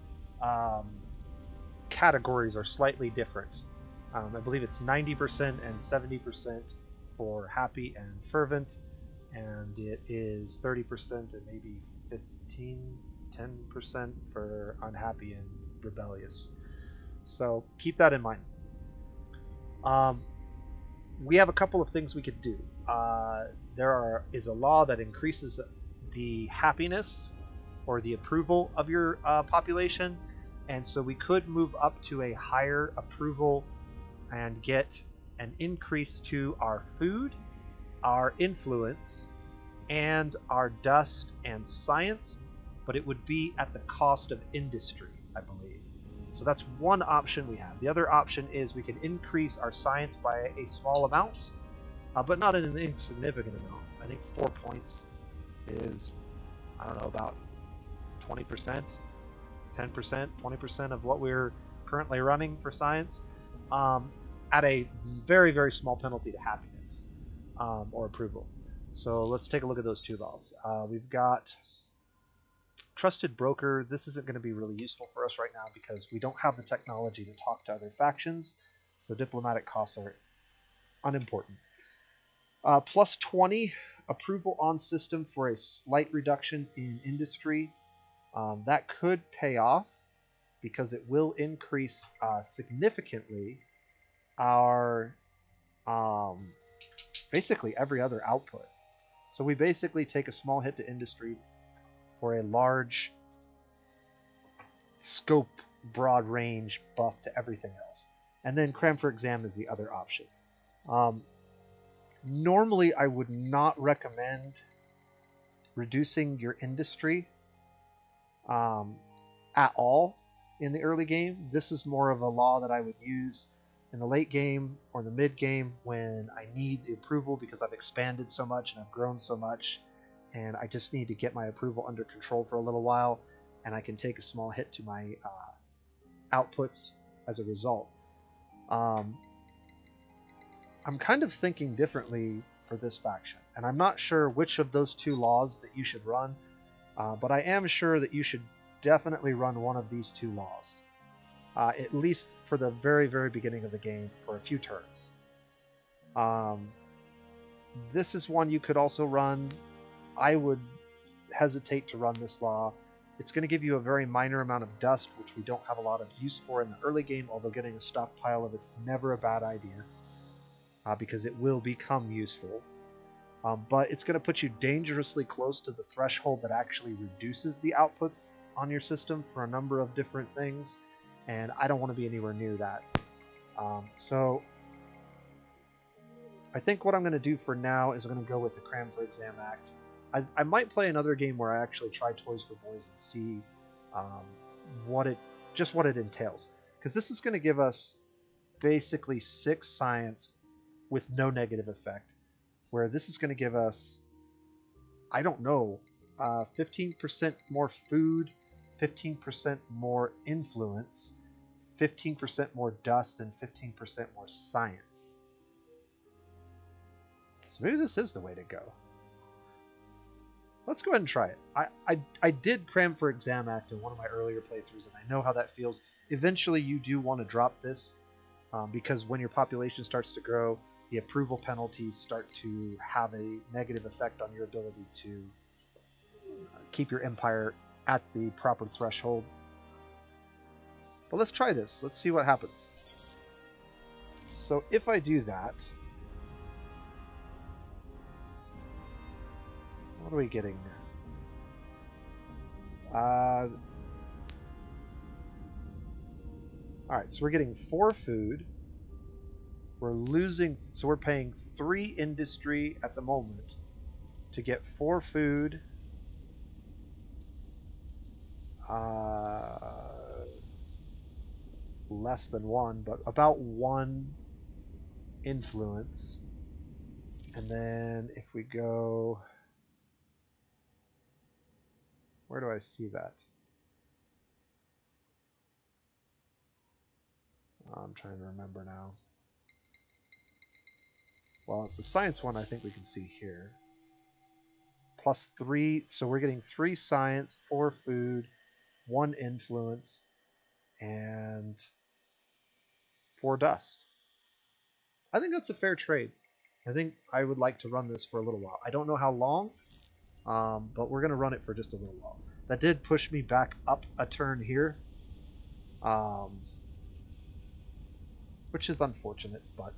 categories are slightly different. I believe it's 90% and 70% for happy and fervent, and it is 30% and maybe 10% for unhappy and rebellious. So keep that in mind. We have a couple of things we could do. There is a law that increases the happiness or the approval of your population, and so we could move up to a higher approval and get an increase to our food, our influence, and our dust and science, but it would be at the cost of industry, I believe. So that's one option we have. The other option is we can increase our science by a small amount, but not an insignificant amount. I think 4 points is, I don't know, about 20%, 10%, 20% of what we're currently running for science, at a very, very small penalty to happiness or approval. So let's take a look at those two laws. We've got Trusted Broker. This isn't going to be really useful for us right now because we don't have the technology to talk to other factions, so diplomatic costs are unimportant. Plus 20 approval on system for a slight reduction in industry. That could pay off because it will increase significantly our basically every other output. So we basically take a small hit to industry for a large scope, broad range buff to everything else. And then cram for exam is the other option. Normally I would not recommend reducing your industry at all in the early game. This is more of a law that I would use in the late game or the mid game when I need the approval because I've expanded so much and I've grown so much, and I just need to get my approval under control for a little while, and I can take a small hit to my outputs as a result. I'm kind of thinking differently for this faction, and I'm not sure which of those two laws that you should run, but I am sure that you should definitely run one of these two laws. At least for the very, very beginning of the game for a few turns. This is one you could also run. I would hesitate to run this law. It's going to give you a very minor amount of dust, which we don't have a lot of use for in the early game, although getting a stockpile of it's never a bad idea, because it will become useful. But it's going to put you dangerously close to the threshold that actually reduces the outputs on your system for a number of different things, and I don't want to be anywhere near that. So I think what I'm going to do for now is I'm going to go with the Cram for Exam Act. I might play another game where I actually try Toys for Boys and see what it entails, because this is going to give us basically 6 science with no negative effect, where this is going to give us, I don't know, 15% more food, 15% more influence, 15% more dust, and 15% more science. So maybe this is the way to go. Let's go ahead and try it. I did Cram for Exam Act in one of my earlier playthroughs, and I know how that feels. Eventually you do want to drop this, because when your population starts to grow, the approval penalties start to have a negative effect on your ability to keep your empire at the proper threshold. But let's try this. Let's see what happens. So if I do that, what are we getting now? Alright, so we're getting 4 food. We're losing, so we're paying 3 industry at the moment to get 4 food. Less than 1, but about 1 influence. And then if we go, where do I see that? I'm trying to remember now. Well, it's the science one I think we can see here. Plus 3, so we're getting 3 science, 4 food, 1 influence, and 4 dust. I think that's a fair trade. I think I would like to run this for a little while. I don't know how long, but we're going to run it for just a little while. That did push me back up a turn here, which is unfortunate, but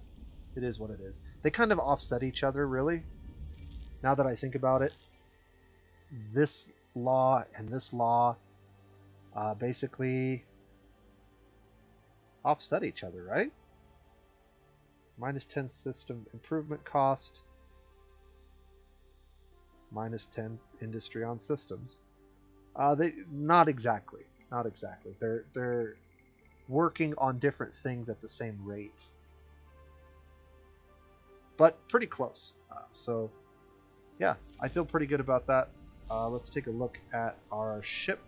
it is what it is. They kind of offset each other, really. Now that I think about it, this law and this law basically offset each other, right? Minus 10 system improvement cost, minus 10 industry on systems. They not exactly. They're working on different things at the same rate, but pretty close. So yeah, I feel pretty good about that. Let's take a look at our ship,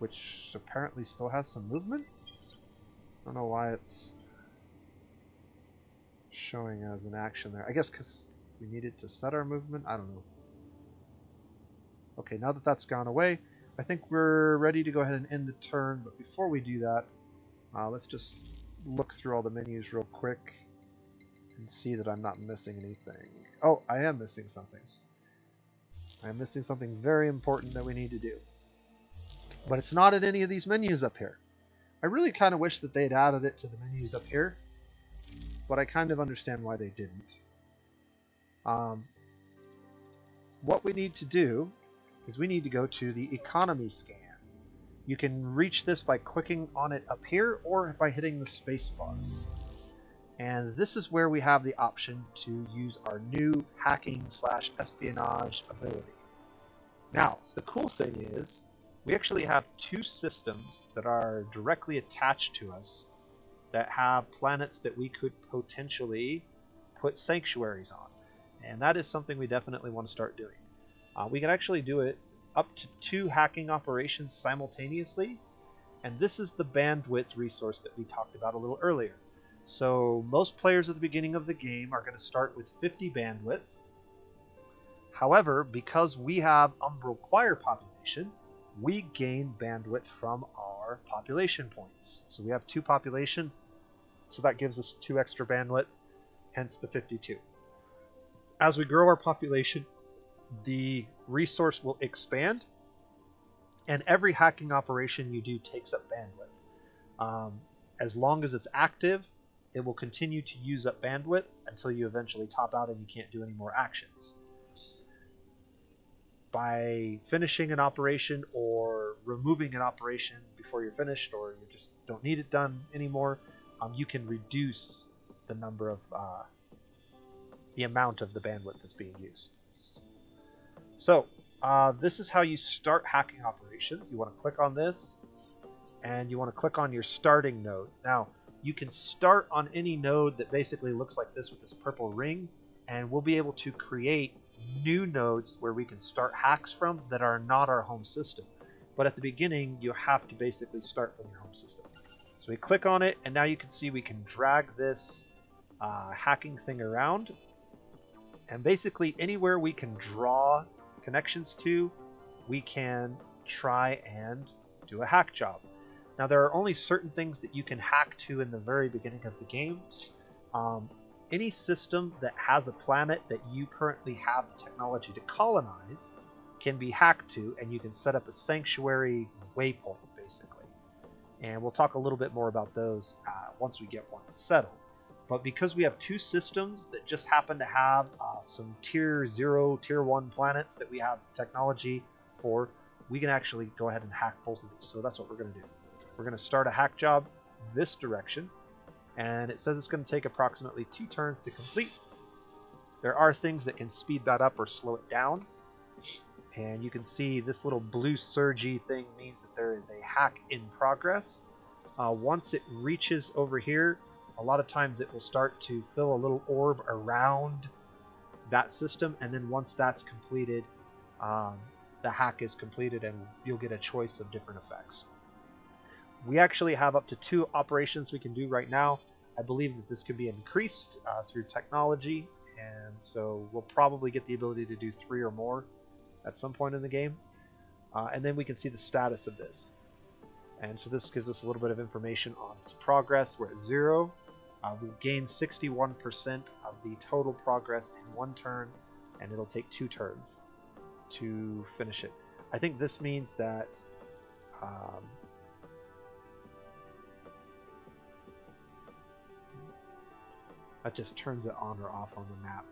which apparently still has some movement. I don't know why it's showing as an action there. I guess because we needed to set our movement. I don't know. Okay, now that that's gone away, I think we're ready to go ahead and end the turn. But before we do that, let's just look through all the menus real quick and see that I'm not missing anything. Oh, I am missing something. I'm missing something very important that we need to do. But it's not in any of these menus up here. I really kind of wish that they had added it to the menus up here, but I kind of understand why they didn't. What we need to do is we need to go to the economy scan. You can reach this by clicking on it up here or by hitting the space bar. And this is where we have the option to use our new hacking/espionage ability. Now, the cool thing is we actually have 2 systems that are directly attached to us that have planets that we could potentially put sanctuaries on. And that is something we definitely want to start doing. We can actually do it up to 2 hacking operations simultaneously, and this is the bandwidth resource that we talked about a little earlier. So most players at the beginning of the game are going to start with 50 bandwidth. However, because we have Umbral Choir population, we gain bandwidth from our population points. So we have 2 population, so that gives us 2 extra bandwidth, hence the 52. As we grow our population, the resource will expand, and every hacking operation you do takes up bandwidth. As long as it's active, it will continue to use up bandwidth until you eventually top out and you can't do any more actions. By finishing an operation or removing an operation before you're finished, or you just don't need it done anymore, you can reduce the number of the amount of the bandwidth that's being used. So this is how you start hacking operations. You want to click on this, and you want to click on your starting node. Now, you can start on any node that basically looks like this with this purple ring, and we'll be able to create new nodes where we can start hacks from that are not our home system. But at the beginning, you have to basically start from your home system. So we click on it, and now you can see we can drag this hacking thing around. And basically anywhere we can draw connections to, we can try and do a hack job. Now, there are only certain things that you can hack to in the very beginning of the game. Any system that has a planet that you currently have the technology to colonize can be hacked to, and you can set up a sanctuary waypoint, basically. And we'll talk a little bit more about those once we get one settled. But because we have 2 systems that just happen to have some tier 0, tier 1 planets that we have technology for, we can actually go ahead and hack both of these. So that's what we're going to do. We're going to start a hack job this direction, and it says it's going to take approximately 2 turns to complete. There are things that can speed that up or slow it down, and you can see this little blue surgy thing means that there is a hack in progress. Once it reaches over here, a lot of times it will start to fill a little orb around that system, and then once that's completed, the hack is completed and you'll get a choice of different effects. We actually have up to 2 operations we can do right now. I believe that this can be increased through technology, and so we'll probably get the ability to do 3 or more at some point in the game. And then we can see the status of this. And so this gives us a little bit of information on its progress. We're at 0. We'll gain 61% of the total progress in 1 turn, and it'll take 2 turns to finish it. I think this means that that just turns it on or off on the map.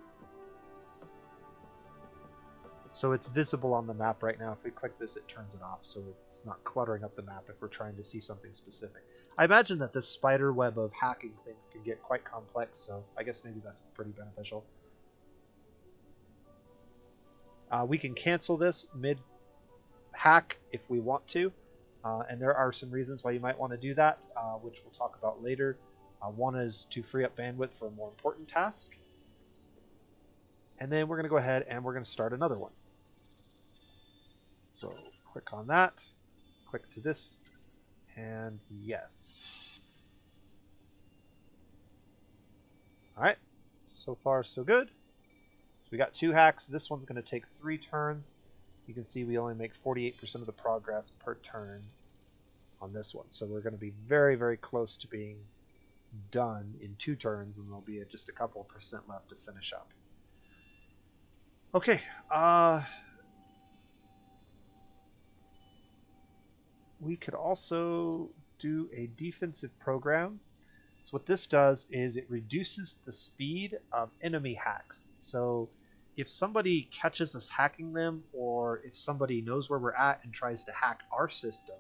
So it's visible on the map right now. If we click this, it turns it off, so it's not cluttering up the map if we're trying to see something specific. I imagine that this spider web of hacking things can get quite complex, so I guess maybe that's pretty beneficial. We can cancel this mid-hack if we want to, and there are some reasons why you might want to do that, which we'll talk about later. One is to free up bandwidth for a more important task. And then we're going to go ahead and we're going to start another one. So click on that, click to this, and yes. Alright, so far so good. So we got 2 hacks. This one's going to take 3 turns. You can see we only make 48% of the progress per turn on this one. So we're going to be very, very close to being done in 2 turns, and there'll be just a couple of percent left to finish up. Okay, we could also do a defensive program. So what this does is it reduces the speed of enemy hacks. So if somebody catches us hacking them, or if somebody knows where we're at and tries to hack our system,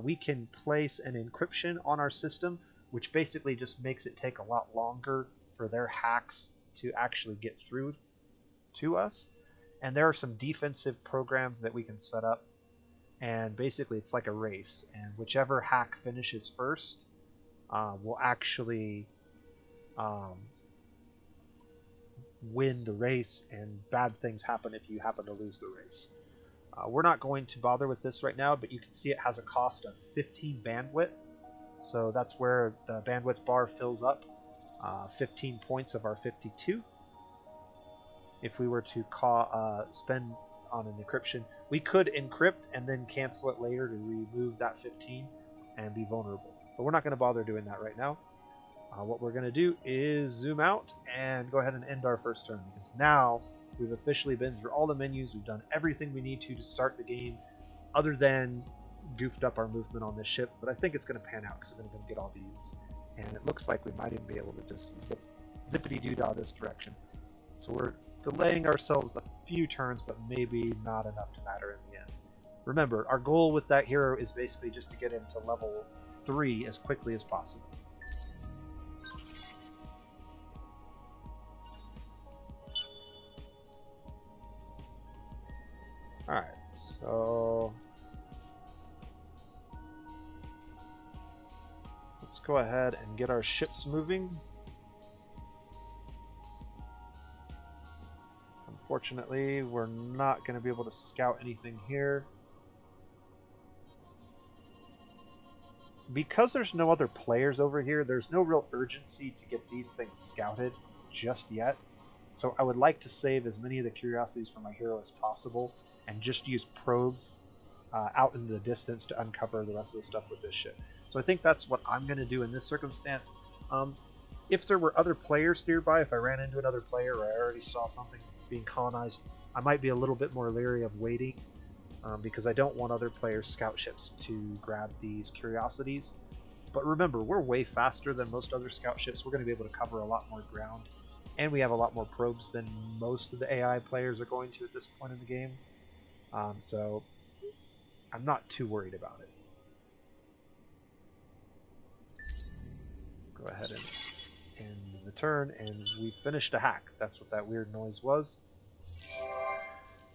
we can place an encryption on our system, which basically just makes it take a lot longer for their hacks to actually get through to us. And there are some defensive programs that we can set up, and basically it's like a race, and whichever hack finishes first will actually win the race, and bad things happen if you happen to lose the race. We're not going to bother with this right now, but you can see it has a cost of 15 bandwidth, so that's where the bandwidth bar fills up 15 points of our 52. If we were to spend on an encryption, we could encrypt and then cancel it later to remove that 15 and be vulnerable. But we're not going to bother doing that right now. What we're going to do is zoom out and go ahead and end our first turn, because now we've officially been through all the menus. We've done everything we need to start the game, other than goofed up our movement on this ship. But I think it's going to pan out because we're going to get all these, and it looks like we might even be able to just zippity-doo-dah this direction. So we're delaying ourselves a few turns, but maybe not enough to matter in the end. Remember, our goal with that hero is basically just to get him to level 3 as quickly as possible. Alright, so let's go ahead and get our ships moving. Unfortunately, we're not going to be able to scout anything here. Because there's no other players over here, there's no real urgency to get these things scouted just yet. So I would like to save as many of the curiosities for my hero as possible and just use probes out into the distance to uncover the rest of the stuff with this ship. So I think that's what I'm going to do in this circumstance. If there were other players nearby, if I ran into another player or I already saw something being colonized, I might be a little bit more leery of waiting, because I don't want other players' scout ships to grab these curiosities. But remember, we're way faster than most other scout ships. We're going to be able to cover a lot more ground, and we have a lot more probes than most of the AI players are going to at this point in the game. So I'm not too worried about it. Go ahead and end the turn, and we finished a hack. That's what that weird noise was.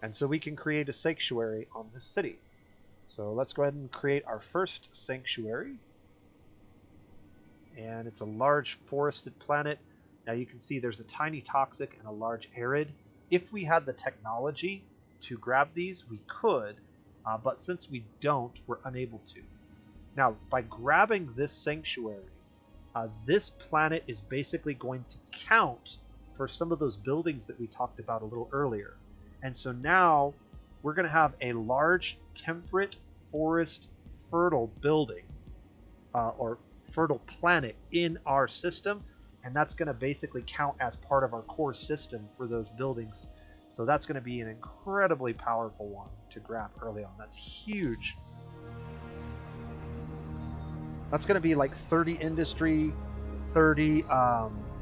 And so we can create a sanctuary on this city. So let's go ahead and create our first sanctuary. And it's a large forested planet. Now you can see there's a tiny toxic and a large arid. If we had the technology to grab these, we could, but since we don't, we're unable to. Now, by grabbing this sanctuary, this planet is basically going to count for some of those buildings that we talked about a little earlier. And so now we're going to have a large temperate forest fertile building or fertile planet in our system, and that's going to basically count as part of our core system for those buildings. So that's going to be an incredibly powerful one to grab early on. That's huge. That's going to be like 30 industry, 30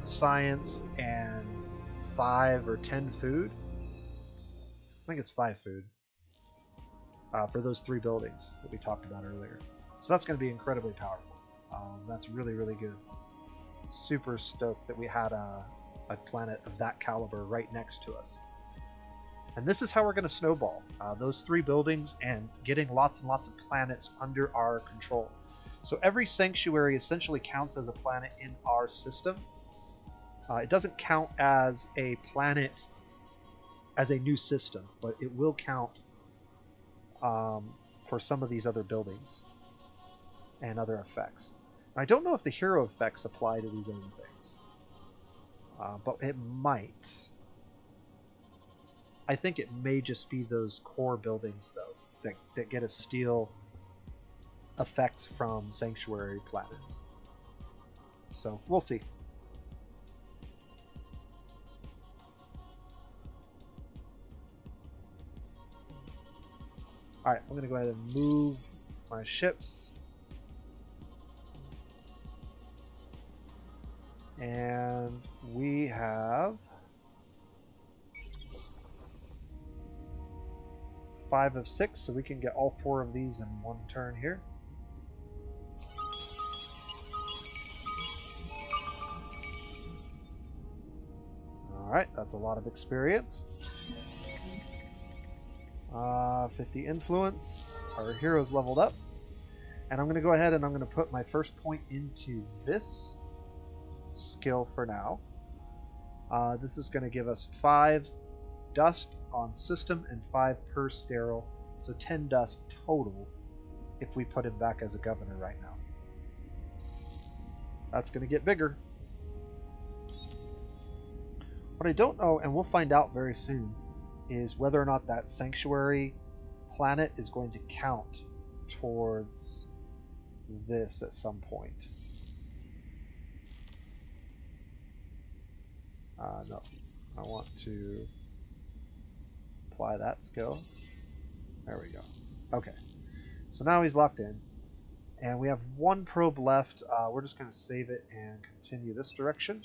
science, and 5 or 10 food. I think it's 5 food for those 3 buildings that we talked about earlier. So that's going to be incredibly powerful. That's really, really good. Super stoked that we had a planet of that caliber right next to us. And this is how we're going to snowball those 3 buildings and getting lots and lots of planets under our control. So every sanctuary essentially counts as a planet in our system. It doesn't count as a planet as a new system, but it will count for some of these other buildings and other effects. I don't know if the hero effects apply to these other things, but it might. I think it may just be those core buildings, though, that get a steal effects from sanctuary planets. So we'll see. Alright, I'm going to go ahead and move my ships. And we have 5 of 6, so we can get all 4 of these in one turn here. Alright, that's a lot of experience. 50 influence. Our hero's leveled up. And I'm going to go ahead and I'm going to put my first point into this skill for now. This is going to give us 5 dust on system and 5 per sterile, so 10 dust total if we put him back as a governor right now. That's going to get bigger. What I don't know, and we'll find out very soon, is whether or not that sanctuary planet is going to count towards this at some point. No, I want to apply that skill. There we go. Okay, so now he's locked in, and we have 1 probe left. We're just going to save it and continue this direction.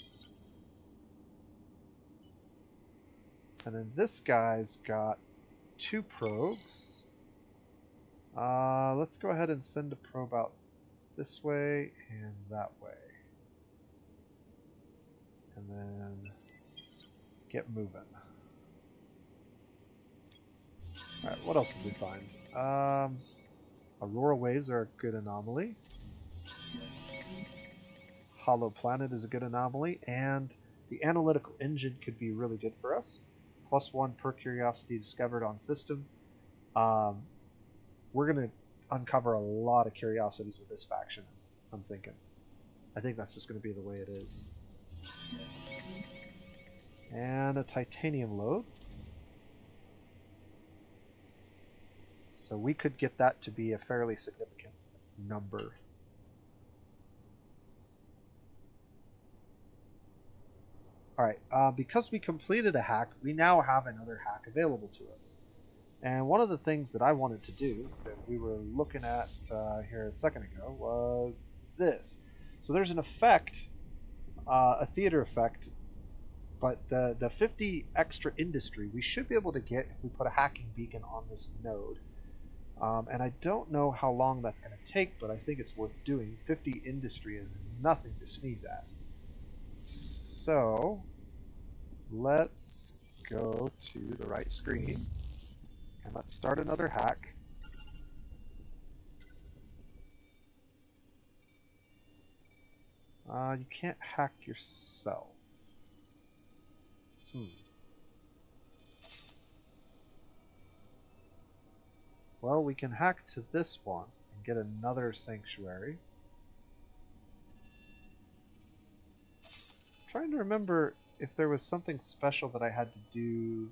And then this guy's got 2 probes. Let's go ahead and send a probe out this way and that way. And then get moving. Alright, what else did we find? Aurora waves are a good anomaly. Hollow planet is a good anomaly. And the analytical engine could be really good for us. +1 per curiosity discovered on system. We're going to uncover a lot of curiosities with this faction, I'm thinking. I think that's just going to be the way it is. And a titanium load. So we could get that to be a fairly significant number. Alright, because we completed a hack, we now have another hack available to us. And one of the things that I wanted to do, that we were looking at here a second ago, was this. So there's an effect, a theater effect, but the 50 extra industry we should be able to get if we put a hacking beacon on this node. And I don't know how long that's going to take, but I think it's worth doing. 50 industry is nothing to sneeze at. So let's go to the right screen and let's start another hack. You can't hack yourself. Well, we can hack to this one and get another sanctuary. I'm trying to remember if there was something special that I had to do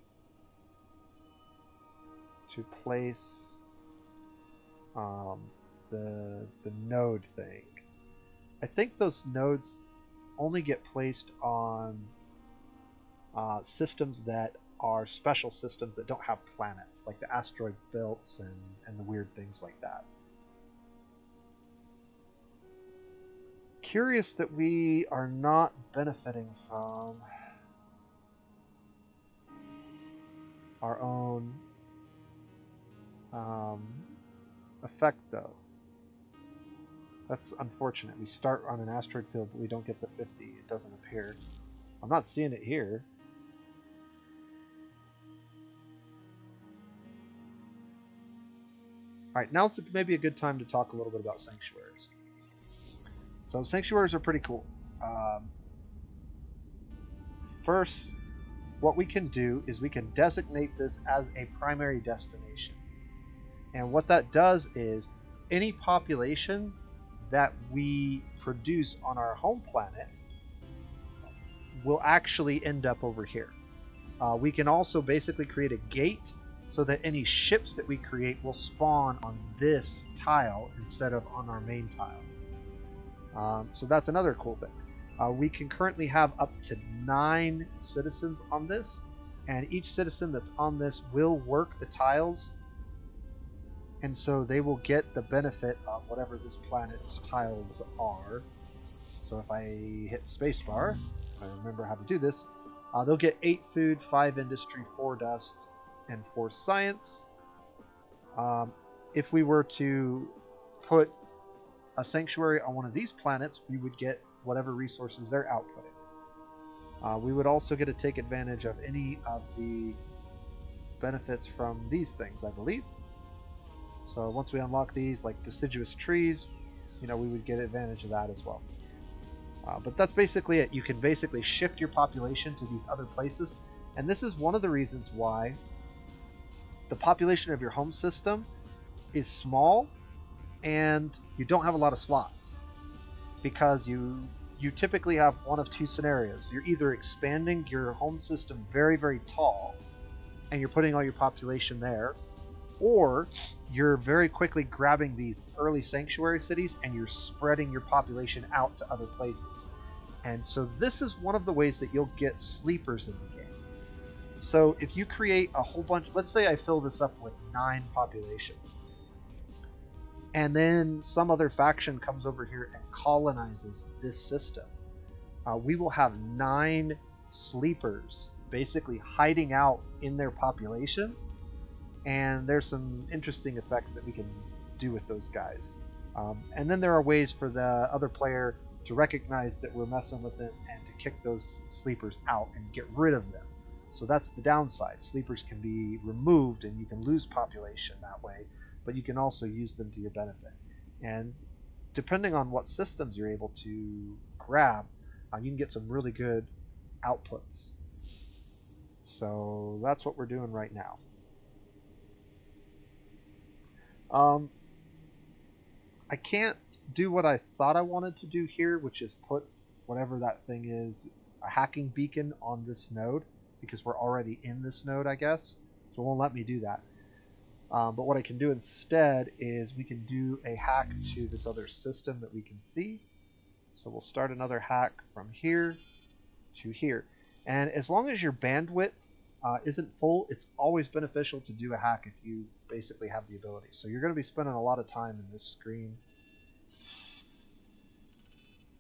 to place the node thing. I think those nodes only get placed on systems that are special systems that don't have planets, like the asteroid belts and the weird things like that. Curious that we are not benefiting from our own effect, though. That's unfortunate. We start on an asteroid field, but we don't get the 50. It doesn't appear. I'm not seeing it here. Alright, now's maybe a good time to talk a little bit about sanctuaries. So sanctuaries are pretty cool. First, what we can do is we can designate this as a primary destination. And what that does is any population that we produce on our home planet will actually end up over here. We can also basically create a gate so that any ships that we create will spawn on this tile instead of on our main tile. So that's another cool thing. We can currently have up to 9 citizens on this, and each citizen that's on this will work the tiles, and so they will get the benefit of whatever this planet's tiles are. So if I hit spacebar, if I remember how to do this, they'll get 8 food, 5 industry, 4 dust, and 4 science. If we were to put a sanctuary on one of these planets, we would get whatever resources they're outputting. We would also get to take advantage of any of the benefits from these things, I believe. So once we unlock these, like deciduous trees, we would get advantage of that as well. But that's basically it. You can basically shift your population to these other places, and this is one of the reasons why the population of your home system is small and you don't have a lot of slots, because you typically have one of 2 scenarios. You're either expanding your home system very, very tall and you're putting all your population there, or you're very quickly grabbing these early sanctuary cities and you're spreading your population out to other places. And so this is one of the ways that you'll get sleepers in the game. So if you create a whole bunch, let's say I fill this up with 9 population, and then some other faction comes over here and colonizes this system, we will have 9 sleepers basically hiding out in their population, and there's some interesting effects that we can do with those guys. And then there are ways for the other player to recognize that we're messing with it and to kick those sleepers out and get rid of them. So that's the downside. Sleepers can be removed and you can lose population that way, but you can also use them to your benefit. And depending on what systems you're able to grab, you can get some really good outputs. So that's what we're doing right now. I can't do what I thought I wanted to do here, which is put whatever that thing is, a hacking beacon, on this node, because we're already in this node, I guess. So it won't let me do that. But what I can do instead is we can do a hack to this other system that we can see. So we'll start another hack from here to here. And as long as your bandwidth isn't full, it's always beneficial to do a hack if you basically have the ability. So you're going to be spending a lot of time in this screen.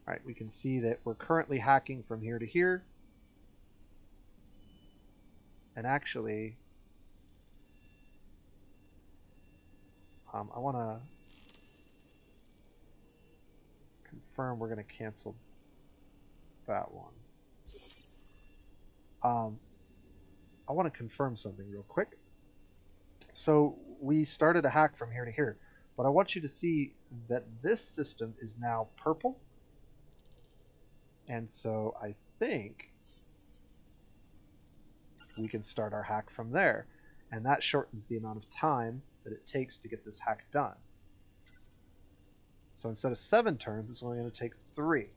Alright, we can see that we're currently hacking from here to here. And actually, I want to confirm we're going to cancel that one. I want to confirm something real quick. So we started a hack from here to here, but I want you to see that this system is now purple. And so I think we can start our hack from there. And that shortens the amount of time that it takes to get this hack done. So instead of 7 turns, it's only going to take 3.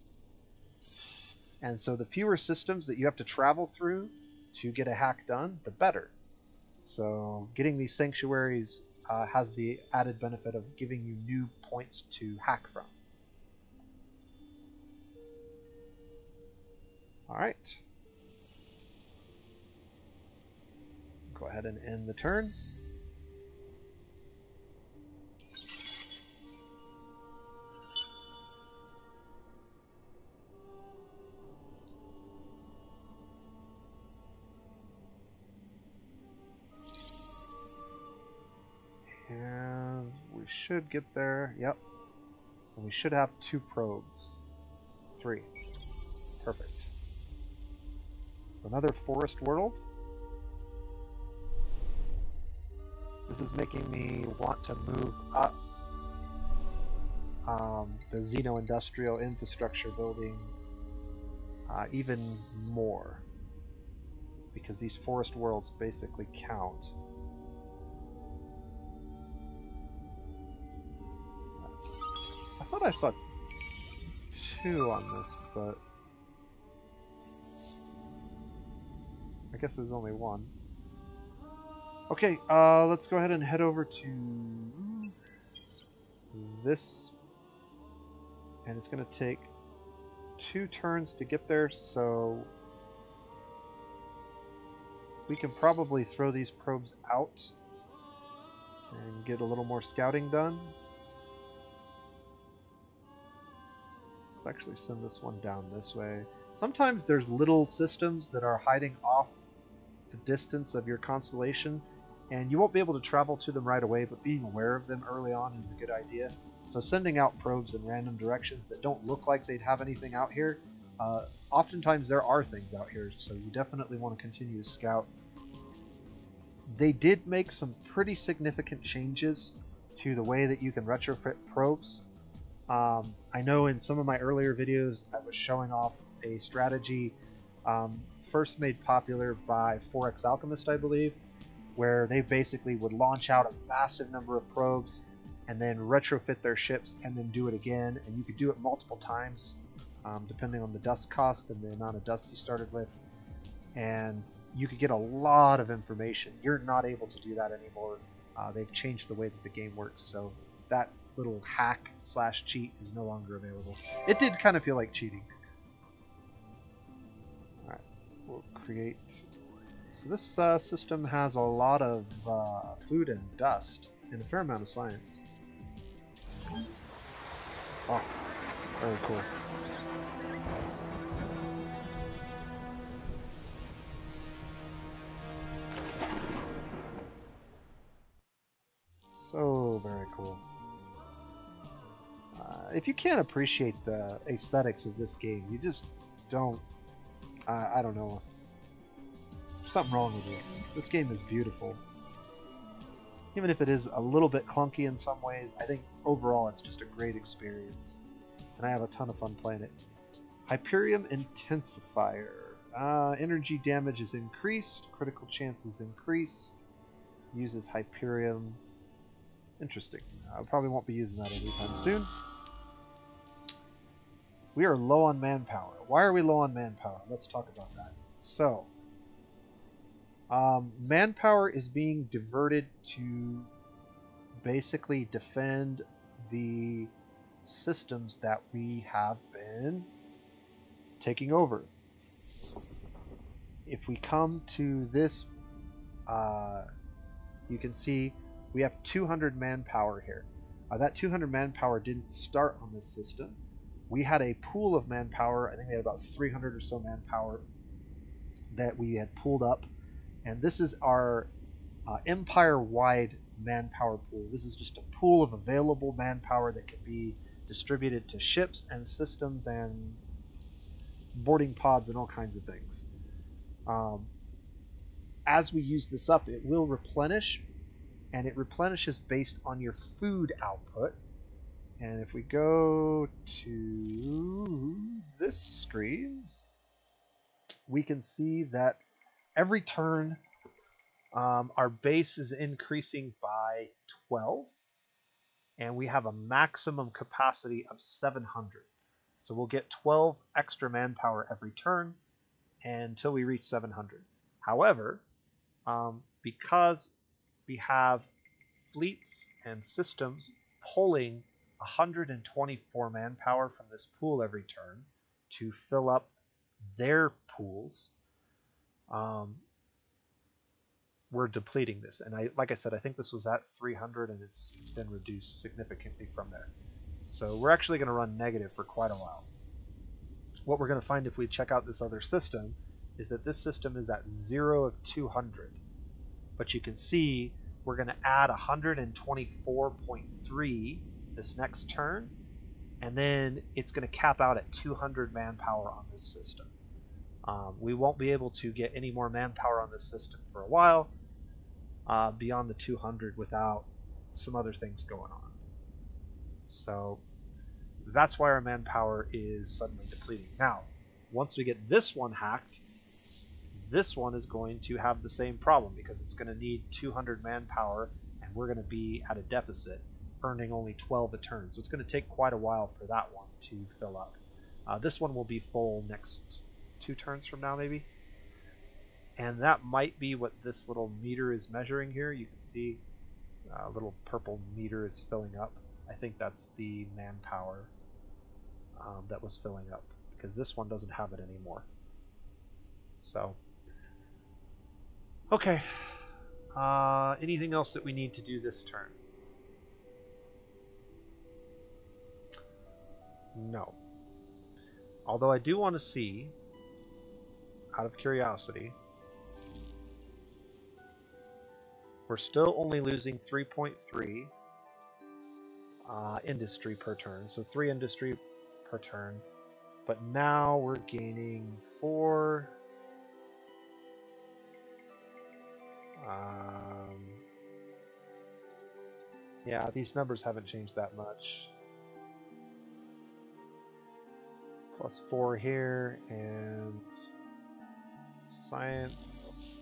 And so the fewer systems that you have to travel through to get a hack done, the better. So getting these sanctuaries has the added benefit of giving you new points to hack from. Alright. Go ahead and end the turn. And we should get there. Yep. And we should have 2 probes. 3. Perfect. So another forest world. This is making me want to move up the Xeno-industrial infrastructure building even more, because these forest worlds basically count. I thought I saw 2 on this, but I guess there's only 1. Okay, let's go ahead and head over to this, and it's going to take 2 turns to get there, so we can probably throw these probes out and get a little more scouting done. Let's actually send this one down this way. Sometimes there's little systems that are hiding off the distance of your constellation, and you won't be able to travel to them right away, but being aware of them early on is a good idea. So sending out probes in random directions that don't look like they'd have anything out here, oftentimes there are things out here, so you definitely want to continue to scout. They did make some pretty significant changes to the way that you can retrofit probes. I know in some of my earlier videos I was showing off a strategy first made popular by 4X Alchemist, I believe, where they basically would launch out a massive number of probes and then retrofit their ships and then do it again, and you could do it multiple times depending on the dust cost and the amount of dust you started with, and you could get a lot of information. You're not able to do that anymore. They've changed the way that the game works, so that little hack / cheat is no longer available. It did kind of feel like cheating. Alright, we'll create... So this system has a lot of food and dust, and a fair amount of science. Oh, very cool. So very cool. If you can't appreciate the aesthetics of this game, you just don't... I don't know. There's something wrong with it. This game is beautiful. Even if it is a little bit clunky in some ways, I think overall it's just a great experience. And I have a ton of fun playing it. Hyperium Intensifier. Energy damage is increased. Critical chance is increased. Uses Hyperium. Interesting. I probably won't be using that anytime soon. We are low on manpower. Why are we low on manpower? Let's talk about that. So, manpower is being diverted to basically defend the systems that we have been taking over. If we come to this, you can see we have 200 manpower here. That 200 manpower didn't start on this system. We had a pool of manpower. I think we had about 300 or so manpower that we had pulled up. And this is our empire-wide manpower pool. This is just a pool of available manpower that can be distributed to ships and systems and boarding pods and all kinds of things. As we use this up, it will replenish, and it replenishes based on your food output. And if we go to this screen, we can see that every turn our base is increasing by 12, and we have a maximum capacity of 700. So we'll get 12 extra manpower every turn until we reach 700. However, because we have fleets and systems pulling 124 manpower from this pool every turn to fill up their pools, we're depleting this. And like I said, I think this was at 300, and it's been reduced significantly from there. So we're actually going to run negative for quite a while. What we're going to find if we check out this other system is that this system is at 0 of 200. But you can see we're going to add 124.3 this next turn, and then it's going to cap out at 200 manpower on this system. We won't be able to get any more manpower on this system for a while beyond the 200 without some other things going on. So that's why our manpower is suddenly depleting. Now, once we get this one hacked, this one is going to have the same problem because it's going to need 200 manpower, and we're going to be at a deficit, earning only 12 a turn. So it's going to take quite a while for that one to fill up. This one will be full next 2 turns from now, maybe. And that might be what this little meter is measuring here. You can see a little purple meter is filling up. I think that's the manpower that was filling up, because this one doesn't have it anymore. So, okay. Anything else that we need to do this turn? No. Although I do want to see, out of curiosity, we're still only losing 3.3 industry per turn, so 3 industry per turn. But now we're gaining 4. Yeah, these numbers haven't changed that much. Plus 4 here, and science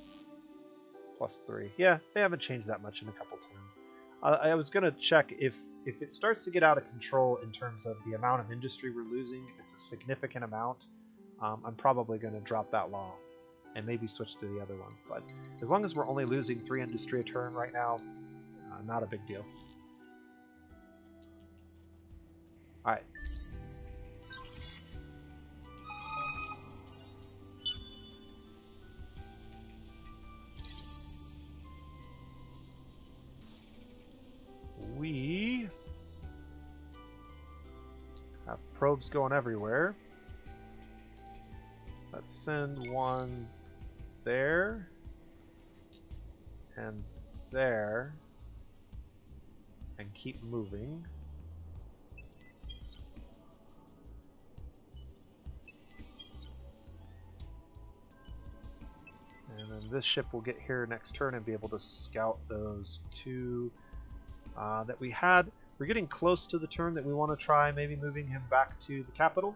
plus 3. Yeah, they haven't changed that much in a couple turns. I was going to check if it starts to get out of control in terms of the amount of industry we're losing. If it's a significant amount, I'm probably going to drop that law and maybe switch to the other one. But as long as we're only losing 3 industry a turn right now, not a big deal. Alright. We have probes going everywhere. Let's send one there and there and keep moving. And then this ship will get here next turn and be able to scout those 2 that we had. We're getting close to the turn that we want to try maybe moving him back to the capital,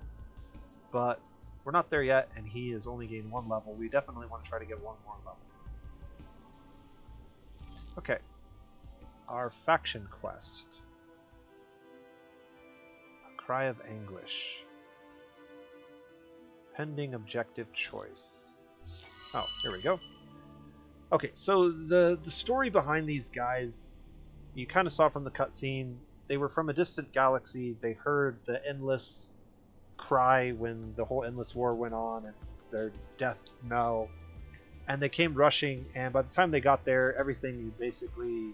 but we're not there yet, and he has only gained 1 level. We definitely want to try to get 1 more level. Okay, our faction quest. A Cry of Anguish. Pending objective choice. Oh, here we go. Okay, so the story behind these guys, you kind of saw from the cutscene. They were from a distant galaxy. They heard the Endless cry when the whole Endless War went on and their death knell. And they came rushing, and by the time they got there, everything basically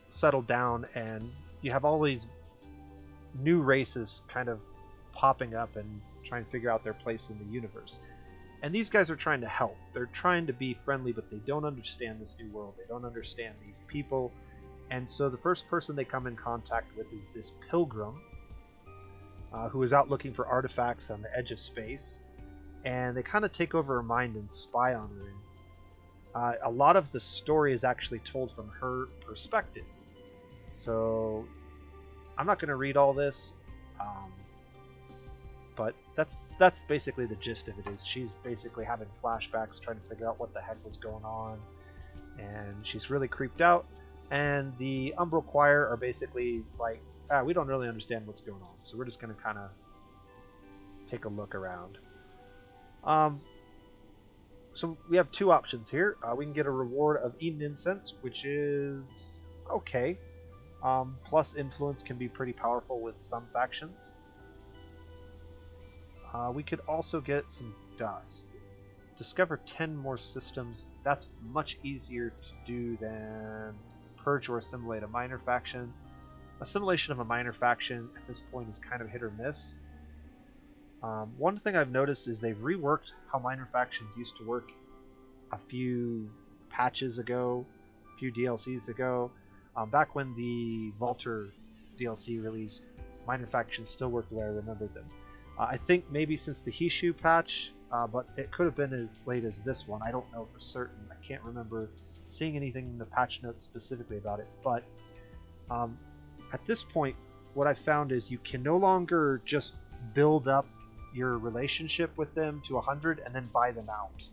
settled down, and you have all these new races kind of popping up and trying to figure out their place in the universe. And these guys are trying to help. They're trying to be friendly, but they don't understand this new world. They don't understand these people. And so the first person they come in contact with is this pilgrim who is out looking for artifacts on the edge of space. And they kind of take over her mind and spy on her. A lot of the story is actually told from her perspective. So I'm not going to read all this, but that's basically the gist of it. Is she's basically having flashbacks, trying to figure out what the heck was going on, and she's really creeped out. And the Umbral Choir are basically like, we don't really understand what's going on, so we're just going to kind of take a look around. So we have two options here. We can get a reward of Eden Incense, which is okay. Plus influence can be pretty powerful with some factions. We could also get some dust. Discover 10 more systems. That's much easier to do than purge or assimilate a minor faction. Assimilation of a minor faction at this point is kind of hit or miss. One thing I've noticed is they've reworked how minor factions used to work a few patches ago, a few DLCs ago. Back when the Vaulter DLC released, minor factions still worked the way I remembered them. I think maybe since the Hishu patch, but it could have been as late as this one. I don't know for certain. I can't remember seeing anything in the patch notes specifically about it. But at this point, what I found is you can no longer just build up your relationship with them to 100 and then buy them out.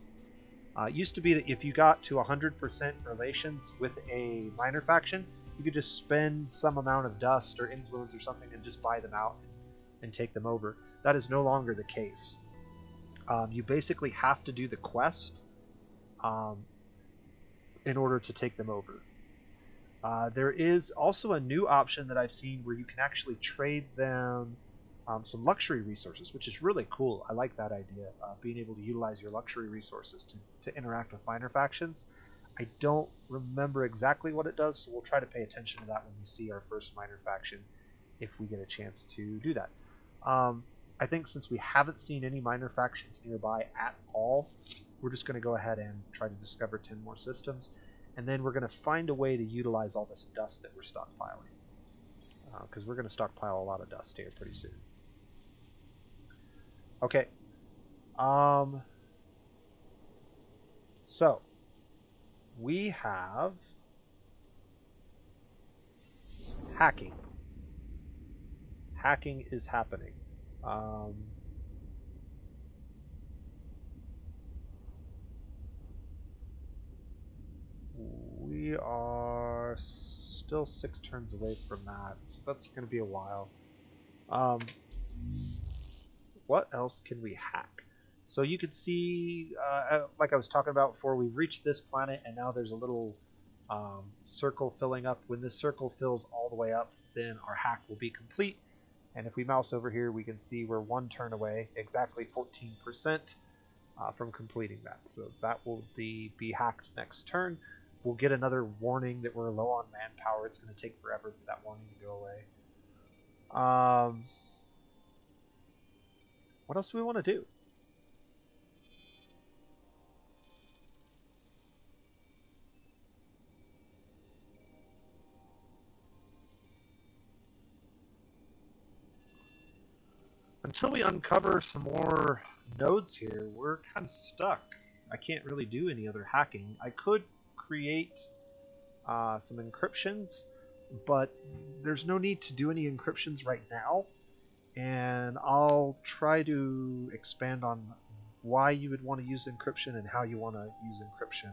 It used to be that if you got to 100% relations with a minor faction, you could just spend some amount of dust or influence or something and just buy them out and take them over. That is no longer the case. You basically have to do the quest in order to take them over. There is also a new option that I've seen where you can actually trade them some luxury resources, which is really cool. I like that idea, being able to utilize your luxury resources to interact with minor factions. I don't remember exactly what it does, so we'll try to pay attention to that when we see our first minor faction, if we get a chance to do that. I think since we haven't seen any minor factions nearby at all, we're just going to go ahead and try to discover 10 more systems, and then we're going to find a way to utilize all this dust that we're stockpiling, because we're going to stockpile a lot of dust here pretty soon. Okay. So we have hacking. Hacking is happening. We are still 6 turns away from that, so that's going to be a while. What else can we hack? So you can see, like I was talking about before, we've reached this planet and now there's a little circle filling up. When this circle fills all the way up, then our hack will be complete. And if we mouse over here, we can see we're 1 turn away, exactly 14% from completing that. So that will be hacked next turn. We'll get another warning that we're low on manpower. It's going to take forever for that warning to go away. What else do we want to do? Until we uncover some more nodes here, we're kind of stuck. I can't really do any other hacking. I could create some encryptions, but there's no need to do any encryptions right now. And I'll try to expand on why you would want to use encryption and how you want to use encryption.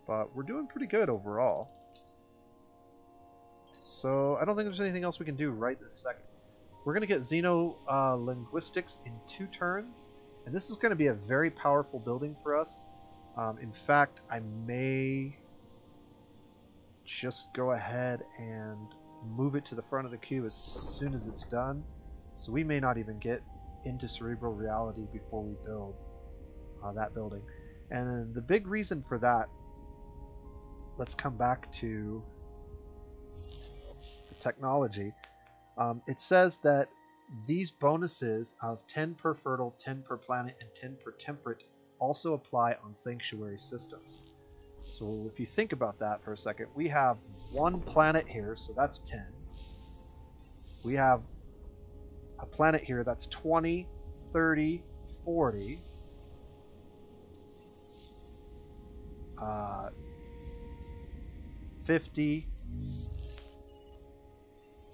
But we're doing pretty good overall. So I don't think there's anything else we can do right this second. We're going to get Xeno-linguistics in 2 turns, and this is going to be a very powerful building for us. In fact, I may just go ahead and move it to the front of the queue as soon as it's done. So we may not even get into cerebral reality before we build that building. And the big reason for that, let's come back to technology. It says that these bonuses of 10 per fertile, 10 per planet, and 10 per temperate also apply on sanctuary systems. So if you think about that for a second, we have one planet here, so that's 10. We have a planet here that's 20, 30, 40. 50,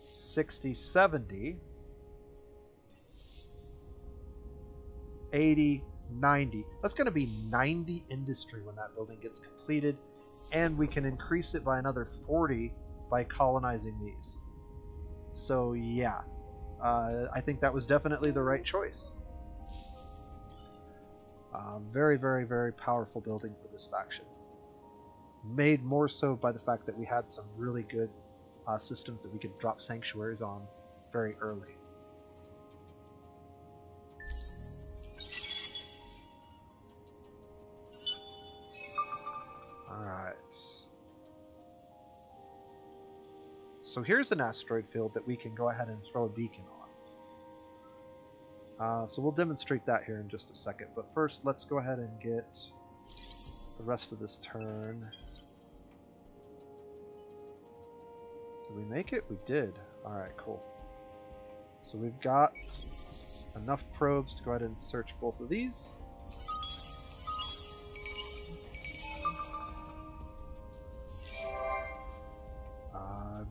60, 70, 80, 90. That's going to be 90 industry when that building gets completed, and we can increase it by another 40 by colonizing these. So yeah, I think that was definitely the right choice. Very, very, very powerful building for this faction. Made more so by the fact that we had some really good systems that we could drop sanctuaries on very early. Alright. So here's an asteroid field that we can go ahead and throw a beacon on. So we'll demonstrate that here in just a second. But first, let's go ahead and get the rest of this turn. Did we make it? We did. Alright, cool. So we've got enough probes to go ahead and search both of these.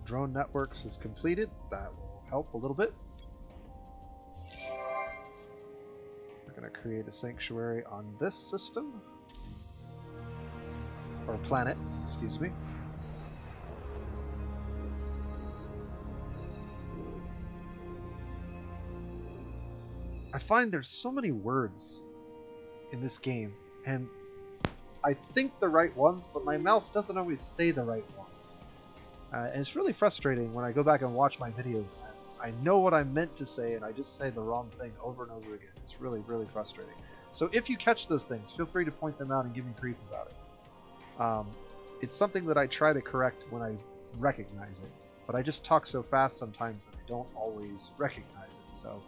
Drone networks is completed. That will help a little bit. We're going to create a sanctuary on this system. Or planet, excuse me. I find there's so many words in this game, and I think the right ones, but my mouth doesn't always say the right ones. And it's really frustrating when I go back and watch my videos. I know what I meant to say, and I just say the wrong thing over and over again. It's really, really frustrating. So if you catch those things, feel free to point them out and give me grief about it. It's something that I try to correct when I recognize it, but I just talk so fast sometimes that I don't always recognize it. So,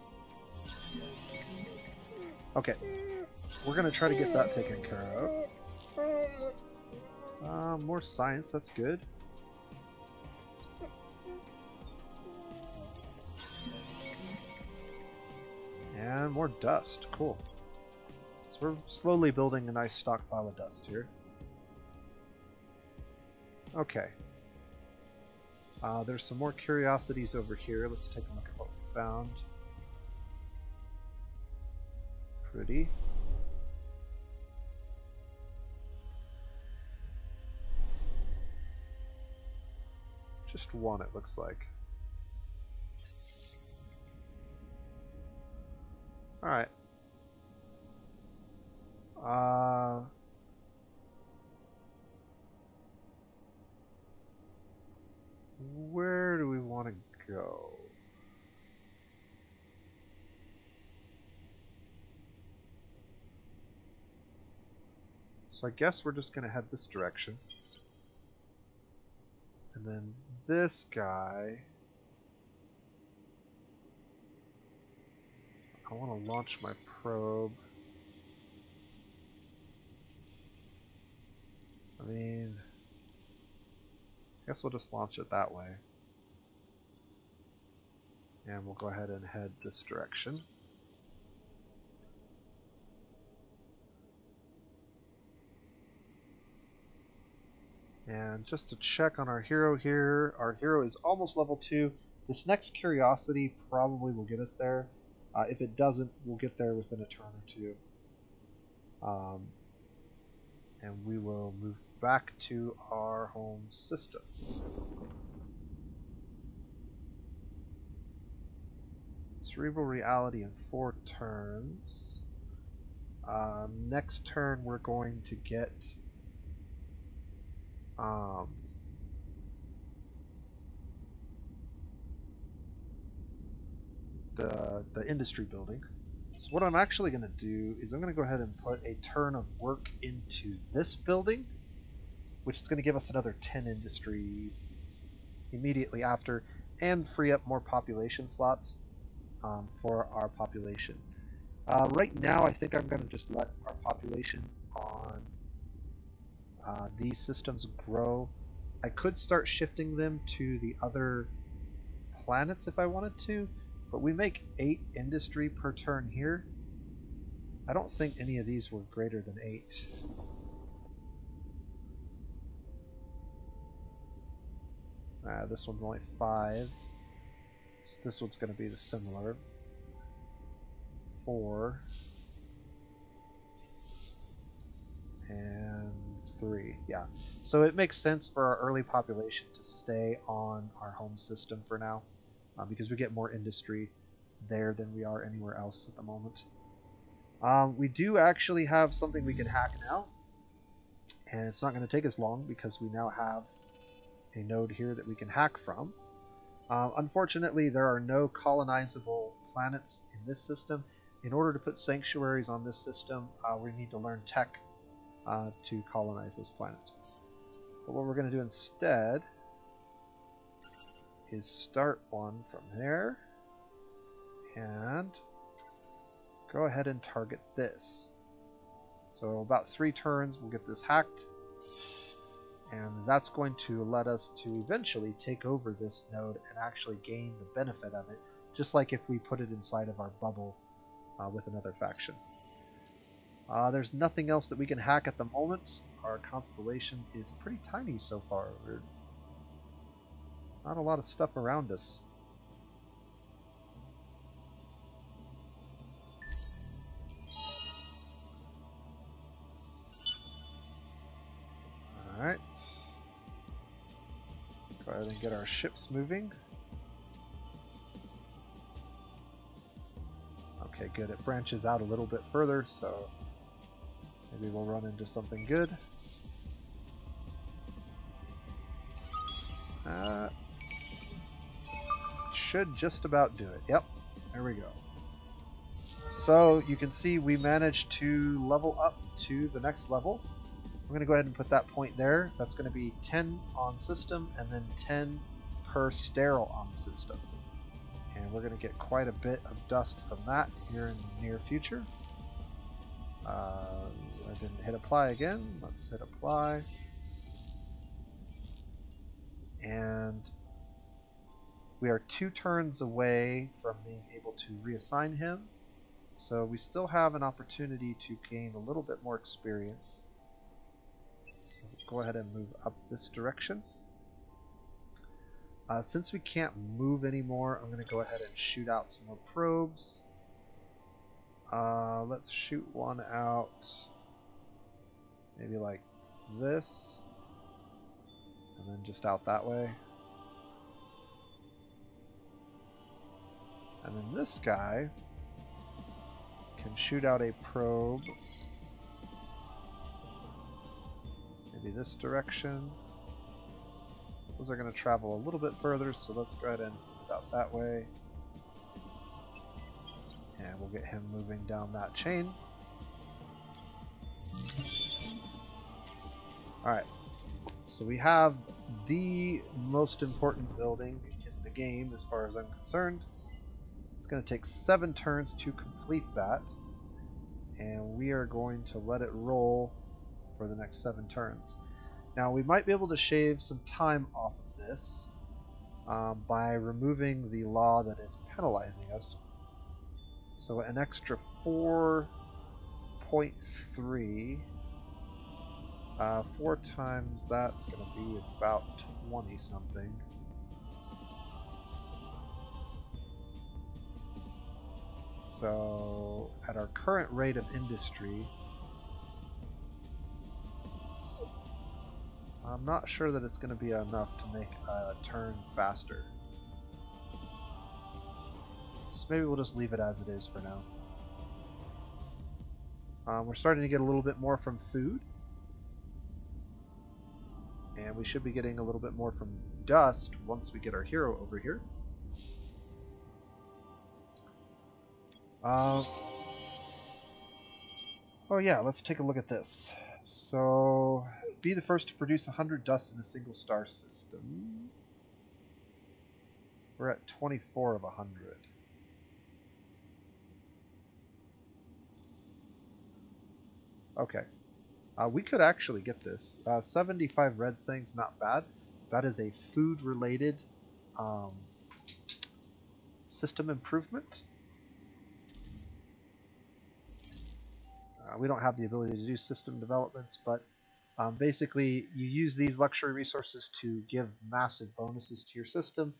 okay, we're gonna try to get that taken care of. More science, that's good. And more dust, cool. So we're slowly building a nice stockpile of dust here. Okay. There's some more curiosities over here. Let's take a look at what we found. Pretty. Just one, it looks like. Alright. Where do we want to go? So I guess we're just going to head this direction. And then this guy... I want to launch my probe. I mean, I guess we'll just launch it that way. And we'll go ahead and head this direction. And just to check on our hero here, our hero is almost level 2. This next curiosity probably will get us there. If it doesn't, we'll get there within a turn or two. And we will move back to our home system. Cerebral reality in 4 turns. Next turn we're going to get the industry building. So what I'm actually going to do is I'm going to go ahead and put a turn of work into this building, which is going to give us another 10 industry immediately after. and free up more population slots for our population. Right now, I think I'm going to just let our population on these systems grow. I could start shifting them to the other planets if I wanted to, but we make 8 industry per turn here. I don't think any of these were greater than 8. This one's only 5. So this one's going to be the similar. 4. And 3. Yeah. So it makes sense for our early population to stay on our home system for now, because we get more industry there than we are anywhere else at the moment. We do actually have something we can hack now, and it's not going to take us long because we now have a node here that we can hack from. Unfortunately, there are no colonizable planets in this system. In order to put sanctuaries on this system, we need to learn tech to colonize those planets. But what we're going to do instead is start one from there and go ahead and target this. So about 3 turns we'll get this hacked, and that's going to let us to eventually take over this node and actually gain the benefit of it, just like if we put it inside of our bubble with another faction. There's nothing else that we can hack at the moment. Our constellation is pretty tiny so far. There's not a lot of stuff around us. Alright. Go ahead and get our ships moving. Okay, good. It branches out a little bit further, so maybe we'll run into something good. Should just about do it. Yep, there we go. So you can see we managed to level up to the next level. I'm going to go ahead and put that point there. That's going to be 10 on system and then 10 per sterile on system. And we're going to get quite a bit of dust from that here in the near future. I didn't hit apply again. Let's hit apply. And we are 2 turns away from being able to reassign him. So we still have an opportunity to gain a little bit more experience. So go ahead and move up this direction. Since we can't move anymore, I'm going to go ahead and shoot out some more probes. Let's shoot one out maybe like this, and then just out that way. And then this guy can shoot out a probe maybe this direction. Those are going to travel a little bit further, so let's go ahead and send it out that way. And we'll get him moving down that chain. Alright, so we have the most important building in the game as far as I'm concerned. It's going to take 7 turns to complete that, and we are going to let it roll for the next 7 turns. Now we might be able to shave some time off of this by removing the law that is penalizing us. So an extra 4.3, 4 times that's going to be about 20 something. So at our current rate of industry, I'm not sure that it's going to be enough to make a turn faster. So maybe we'll just leave it as it is for now. We're starting to get a little bit more from food. And we should be getting a little bit more from dust once we get our hero over here. Oh yeah, let's take a look at this. So, be the first to produce 100 dust in a single star system. We're at 24 of 100. Okay. We could actually get this. 75 red things, not bad. That is a food-related system improvement. We don't have the ability to do system developments, but basically you use these luxury resources to give massive bonuses to your system.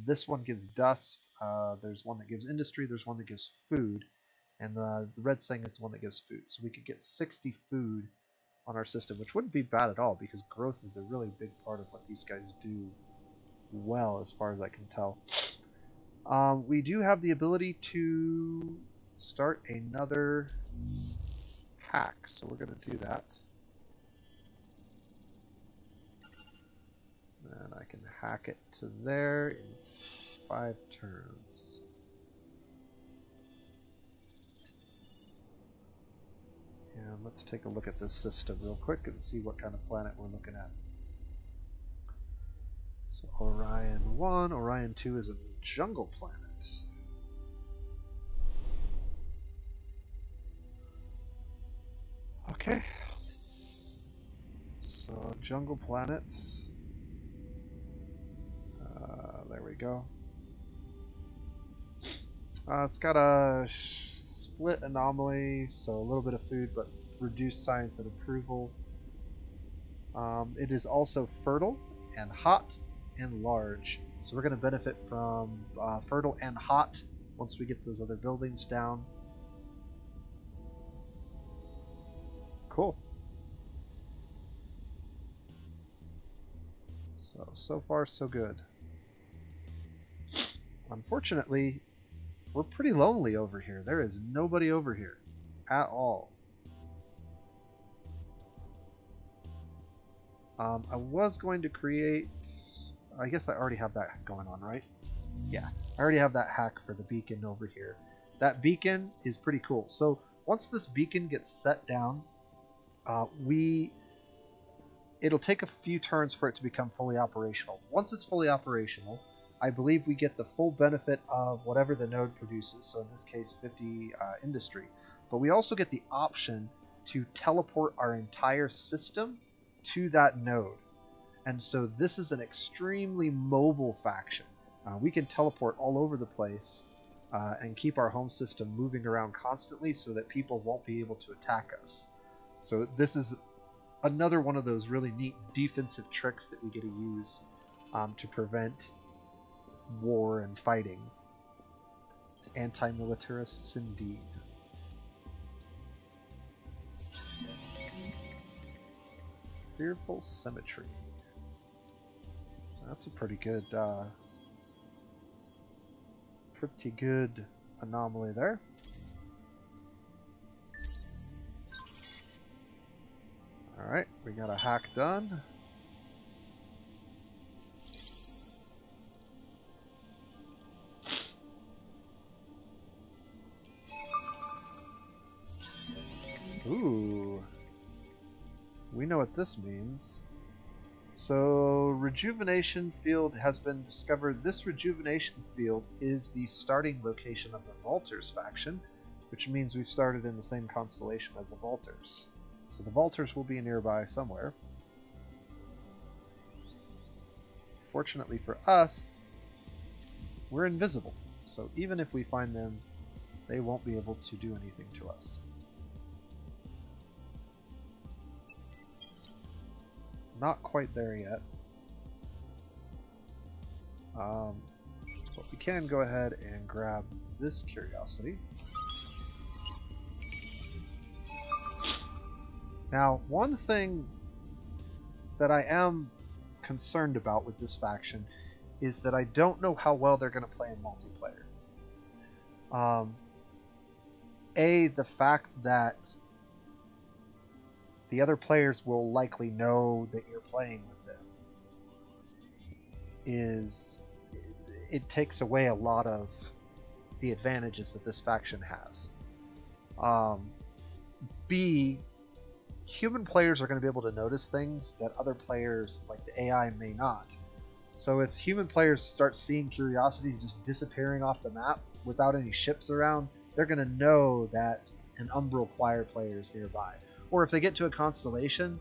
This one gives dust. There's one that gives industry. There's one that gives food. And the red thing is the one that gives food. So we could get 60 food on our system, which wouldn't be bad at all because growth is a really big part of what these guys do well, as far as I can tell. We do have the ability to start another hack, so we're going to do that. And I can hack it to there in 5 turns. And let's take a look at this system real quick and see what kind of planet we're looking at. So Orion 1, Orion 2 is a jungle planet. Okay. So jungle planets. There we go. It's got a split anomaly, so a little bit of food, but reduced science and approval. It is also fertile and hot and large, so we're going to benefit from fertile and hot once we get those other buildings down. Cool. So far so good. Unfortunately, we're pretty lonely over here. There is nobody over here at all. I was going to create... I guess I already have that going on, right? Yeah, I already have that hack for the beacon over here. That beacon is pretty cool. So once this beacon gets set down, it'll take a few turns for it to become fully operational. Once it's fully operational, I believe we get the full benefit of whatever the node produces, so in this case 50 industry. But we also get the option to teleport our entire system to that node. And so this is an extremely mobile faction. We can teleport all over the place and keep our home system moving around constantly so that people won't be able to attack us. So this is another one of those really neat defensive tricks that we get to use to prevent war and fighting. Anti-militarists indeed. Fearful symmetry. That's a pretty good anomaly there. Alright, we got a hack done. Ooh. We know what this means. So, rejuvenation field has been discovered. This rejuvenation field is the starting location of the Vultures faction, which means we've started in the same constellation as the Vultures. So the Vultures will be nearby somewhere. Fortunately for us, we're invisible. So even if we find them, they won't be able to do anything to us. Not quite there yet. But we can go ahead and grab this curiosity. Now, one thing that I am concerned about with this faction is that I don't know how well they're going to play in multiplayer. The fact that the other players will likely know that you're playing with them it takes away a lot of the advantages that this faction has. B, human players are going to be able to notice things that other players like the AI may not. So if human players start seeing curiosities just disappearing off the map without any ships around, they're going to know that an Umbral Choir player is nearby. Or if they get to a constellation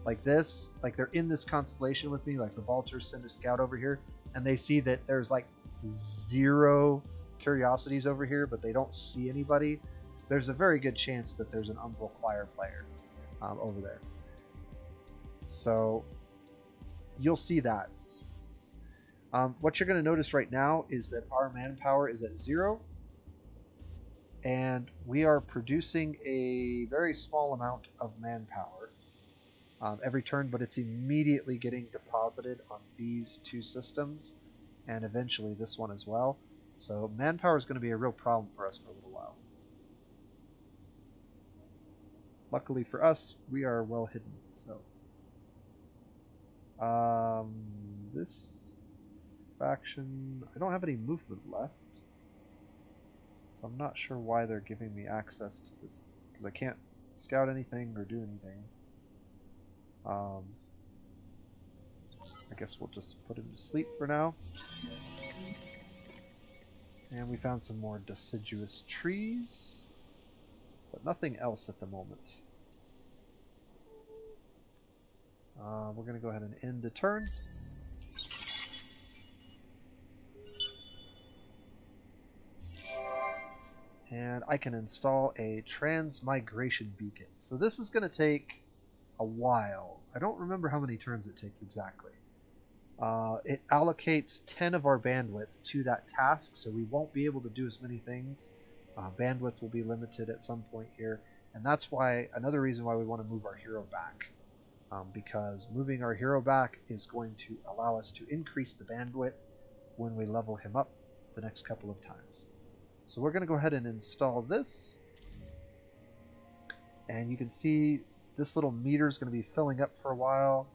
like this, like they're in this constellation with me, like the Vultures send a scout over here, and they see that there's like 0 curiosities over here, but they don't see anybody, there's a very good chance that there's an Umbral Choir player over there. So you'll see that. What you're going to notice right now is that our manpower is at 0, and we are producing a very small amount of manpower every turn, but it's immediately getting deposited on these 2 systems, and eventually this one as well. So manpower is going to be a real problem for us for a little while. Luckily for us, we are well hidden. So this faction, I don't have any movement left, so I'm not sure why they're giving me access to this, because I can't scout anything or do anything. I guess we'll just put him to sleep for now. And we found some more deciduous trees, but nothing else at the moment. We're going to go ahead and end the turn. And I can install a transmigration beacon. So this is going to take a while. I don't remember how many turns it takes exactly. It allocates 10 of our bandwidth to that task, so we won't be able to do as many things. Bandwidth will be limited at some point here, and that's why another reason why we want to move our hero back, because moving our hero back is going to allow us to increase the bandwidth when we level him up the next couple of times. So we're going to go ahead and install this, and you can see this little meter is going to be filling up for a while.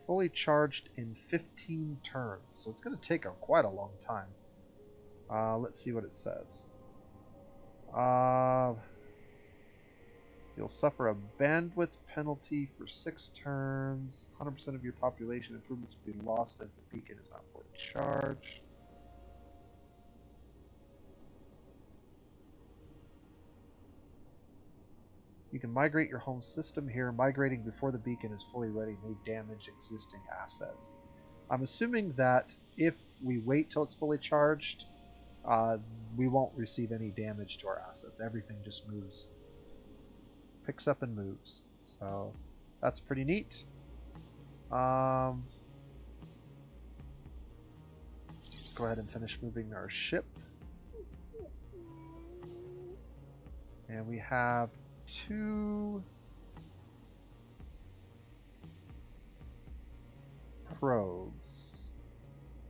Fully charged in 15 turns, so it's going to take quite a long time. Let's see what it says. You'll suffer a bandwidth penalty for 6 turns. 100% of your population improvements will be lost as the beacon is not fully charged. You can migrate your home system here. Migrating before the beacon is fully ready may damage existing assets. I'm assuming that if we wait till it's fully charged, we won't receive any damage to our assets. Everything just moves, picks up and moves. So that's pretty neat. Let's go ahead and finish moving our ship. And we have 2 probes.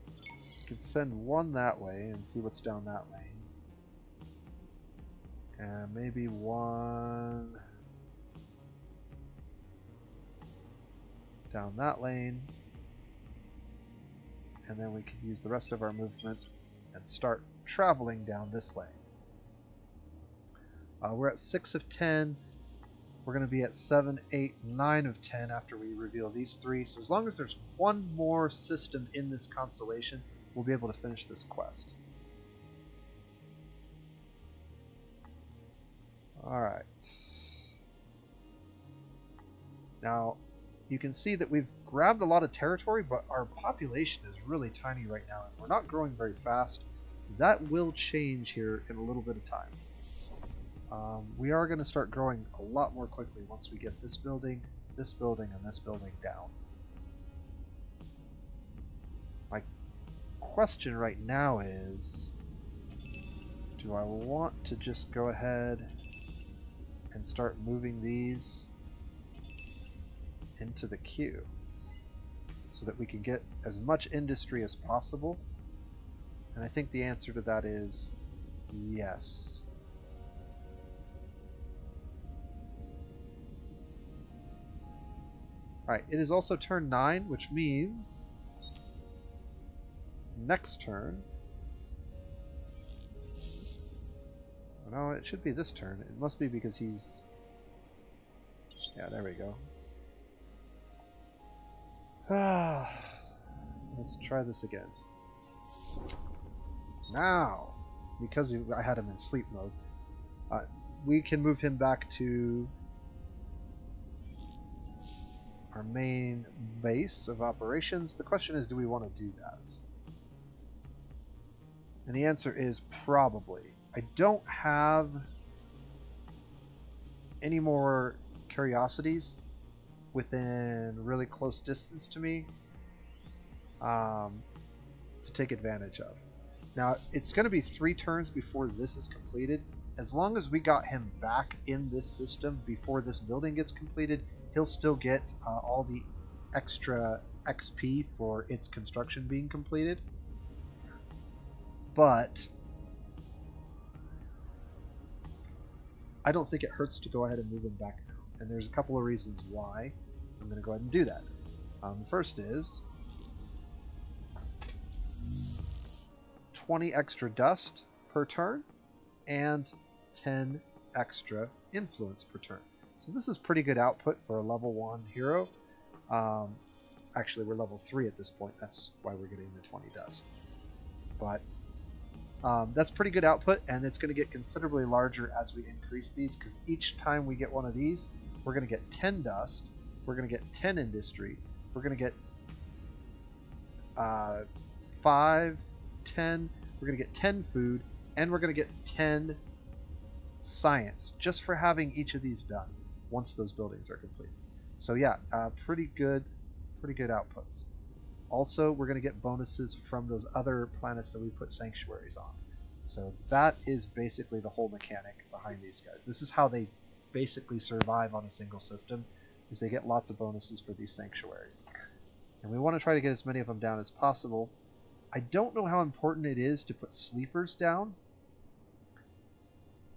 We could send 1 that way and see what's down that lane. And maybe 1 down that lane. And then we could use the rest of our movement and start traveling down this lane. We're at 6 of 10. We're going to be at 7, 8, 9 of 10 after we reveal these 3. So as long as there's 1 more system in this constellation, we'll be able to finish this quest. Alright. Now, you can see that we've grabbed a lot of territory, but our population is really tiny right now, and we're not growing very fast. That will change here in a little bit of time. We are going to start growing a lot more quickly once we get this building, and this building down. My question right now is, do I want to just go ahead and start moving these into the queue so that we can get as much industry as possible? And I think the answer to that is yes. Alright, it is also turn 9, which means next turn. Oh, no, it should be this turn. It must be because he's... Yeah, there we go. let's try this again. Now, because I had him in sleep mode, we can move him back to our main base of operations. The question is, do we want to do that? And the answer is probably. I don't have any more curiosities within really close distance to me to take advantage of. Now, it's going to be 3 turns before this is completed. As long as we got him back in this system before this building gets completed, he'll still get all the extra XP for its construction being completed. But I don't think it hurts to go ahead and move him back now. And there's a couple of reasons why I'm going to go ahead and do that. The first is 20 extra dust per turn and 10 extra influence per turn. So this is pretty good output for a level 1 hero. Actually, we're level 3 at this point. That's why we're getting the 20 dust. But that's pretty good output, and it's going to get considerably larger as we increase these, because each time we get one of these, we're going to get 10 dust, we're going to get 10 industry, we're going to get 5, 10, we're going to get 10 food, and we're going to get 10 science just for having each of these done once those buildings are complete. So yeah, pretty good outputs. Also, we're going to get bonuses from those other planets that we put sanctuaries on. So that is basically the whole mechanic behind these guys. This is how they basically survive on a single system, is they get lots of bonuses for these sanctuaries. And we want to try to get as many of them down as possible. I don't know how important it is to put sleepers down.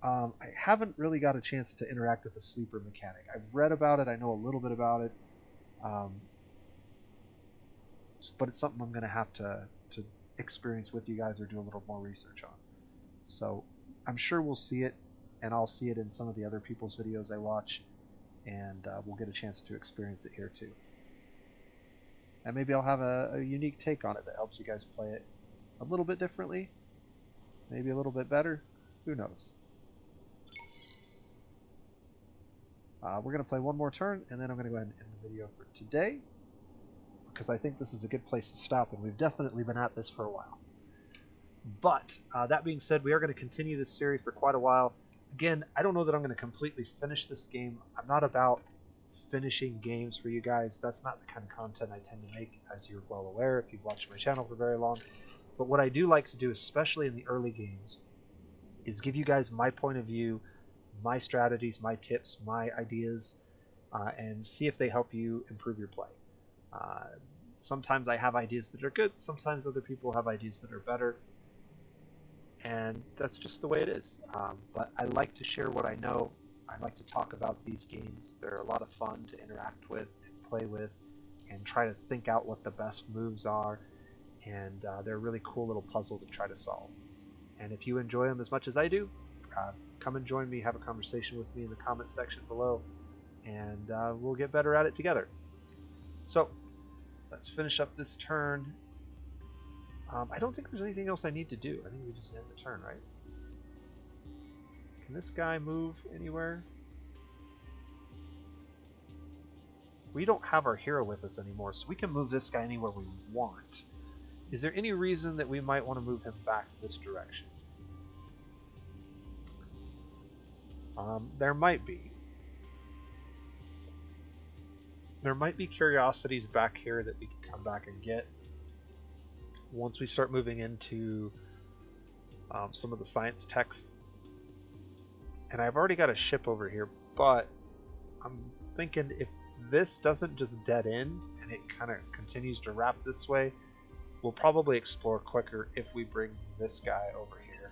I haven't really got a chance to interact with the sleeper mechanic. I've read about it, I know a little bit about it. But it's something I'm going to have to experience with you guys or do a little more research on. So I'm sure we'll see it, and I'll see it in some of the other people's videos I watch, and we'll get a chance to experience it here too. And maybe I'll have a unique take on it that helps you guys play it a little bit differently, maybe a little bit better, who knows. We're going to play one more turn, and then I'm going to go ahead and end the video for today, because I think this is a good place to stop, and we've definitely been at this for a while. But that being said, we are going to continue this series for quite a while. Again, I don't know that I'm going to completely finish this game. I'm not about finishing games for you guys. That's not the kind of content I tend to make, as you're well aware if you've watched my channel for very long. But what I do like to do, especially in the early games, is give you guys my point of view, my strategies, my tips, my ideas, and see if they help you improve your play. Sometimes I have ideas that are good, sometimes other people have ideas that are better, and that's just the way it is. But I like to share what I know. I like to talk about these games. They're a lot of fun to interact with and play with and try to think out what the best moves are, and they're a really cool little puzzle to try to solve. And if you enjoy them as much as I do, come and join me, have a conversation with me in the comment section below, and we'll get better at it together. So let's finish up this turn. I don't think there's anything else I need to do. I think we just end the turn, right? Can this guy move anywhere? We don't have our hero with us anymore, so we can move this guy anywhere we want. Is there any reason that we might want to move him back this direction? There might be. There might be curiosities back here that we can come back and get once we start moving into some of the science techs. And I've already got a ship over here, but I'm thinking if this doesn't just dead end and it kind of continues to wrap this way, we'll probably explore quicker if we bring this guy over here.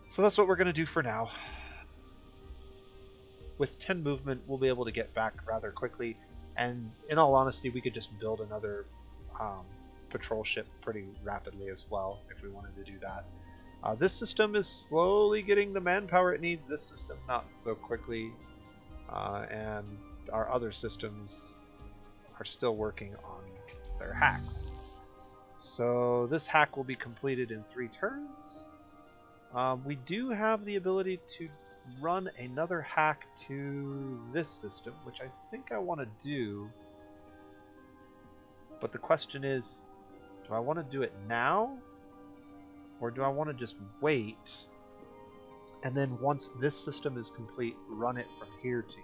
So that's what we're going to do for now. With 10 movement, we'll be able to get back rather quickly, and in all honesty, we could just build another patrol ship pretty rapidly as well if we wanted to do that. This system is slowly getting the manpower it needs, this system not so quickly, and our other systems are still working on their hacks. So this hack will be completed in 3 turns. We do have the ability to run another hack to this system, which I think I want to do. But the question is, do I want to do it now? Or do I want to just wait, and then once this system is complete, run it from here to here?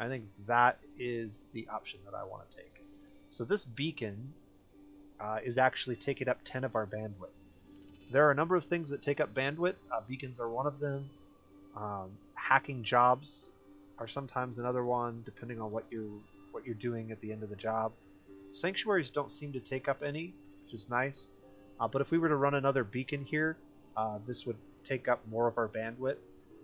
I think that is the option that I want to take. So this beacon is actually taking up 10 of our bandwidth. There are a number of things that take up bandwidth. Beacons are one of them. Hacking jobs are sometimes another one, depending on what you're doing at the end of the job. Sanctuaries don't seem to take up any, which is nice. But if we were to run another beacon here, this would take up more of our bandwidth.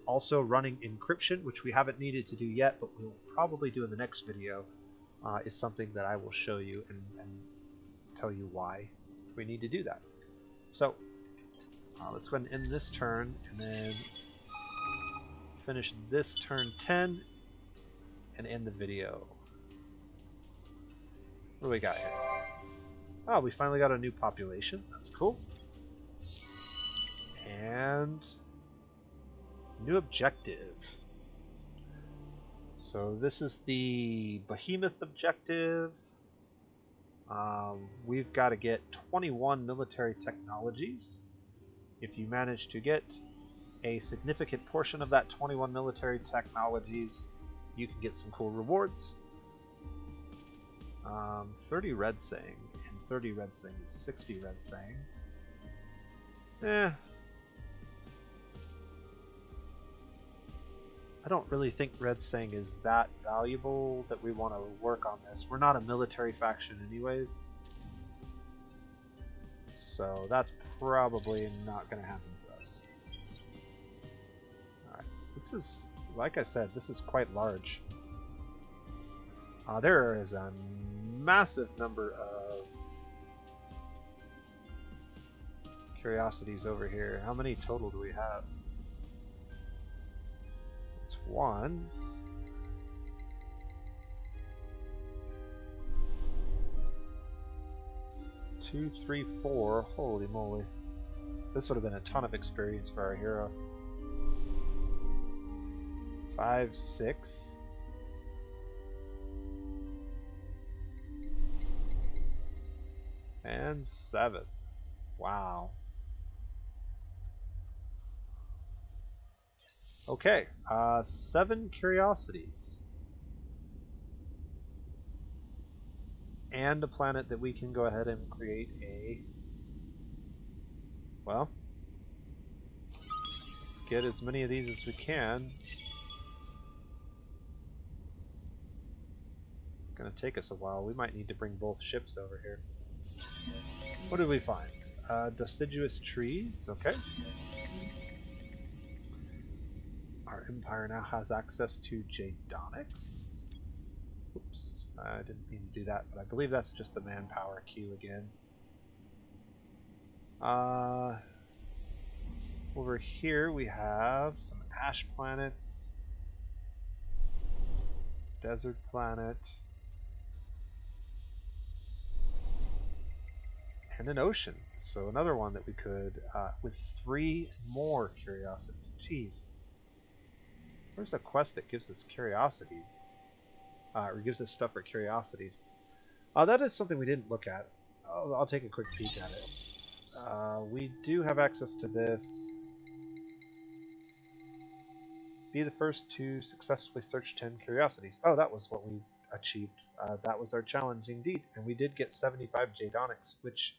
Also, running encryption, which we haven't needed to do yet, but we'll probably do in the next video, is something that I will show you and tell you why we need to do that. So, let's go ahead and end this turn, and then finish this turn 10, and end the video. What do we got here? Oh, we finally got a new population. That's cool. And new objective. So this is the Behemoth objective. We've got to get 21 military technologies. If you manage to get a significant portion of that 21 military technologies, you can get some cool rewards. 30 red sang, and 30 red sang is 60 red sang. I don't really think red sang is that valuable that we want to work on this. We're not a military faction anyways, so that's probably not going to happen for us. Alright, this is, like I said, this is quite large. There is a massive number of curiosities over here. How many total do we have? It's 1. 2, 3, 4. Holy moly. This would have been a ton of experience for our hero. 5, 6. And 7. Wow. Okay, 7 curiosities. And a planet that we can go ahead and create a... Well, let's get as many of these as we can. It's gonna take us a while. We might need to bring both ships over here. What did we find? Deciduous trees, okay. Our empire now has access to Jadonics. Oops, I didn't mean to do that, but I believe that's just the manpower queue again. Over here we have some ash planets, desert planet, and an ocean. So another one that we could, with 3 more curiosities. Jeez. Where's a quest that gives us curiosities? Or gives us stuff for curiosities. That is something we didn't look at. I'll take a quick peek at it. We do have access to this. Be the first to successfully search 10 curiosities. Oh, that was what we achieved. That was our challenge indeed. And we did get 75 Jadonics, which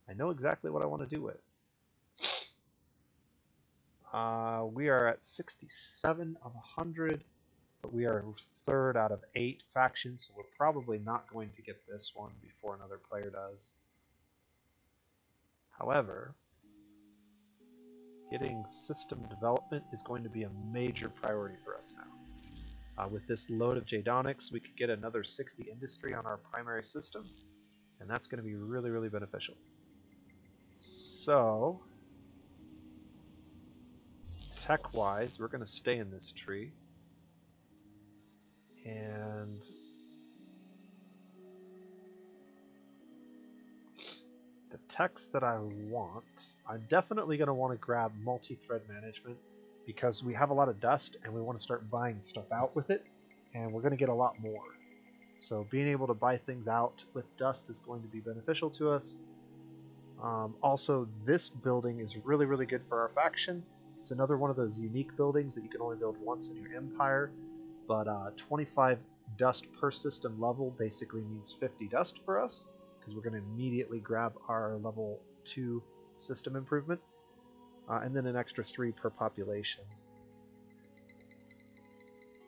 I know exactly what I want to do with. We are at 67 of 100, but we are 3rd out of 8 factions, so we're probably not going to get this one before another player does. However, getting system development is going to be a major priority for us now. With this load of Jadonics, we could get another 60 industry on our primary system, and that's going to be really, really beneficial. So, tech-wise, we're going to stay in this tree. And the text that I want, I'm definitely going to want to grab multi-thread management because we have a lot of dust and we want to start buying stuff out with it, and we're going to get a lot more. So being able to buy things out with dust is going to be beneficial to us. Also, this building is really, really good for our faction. It's another one of those unique buildings that you can only build once in your empire, but 25 dust per system level basically means 50 dust for us, because we're going to immediately grab our level 2 system improvement, and then an extra 3 per population.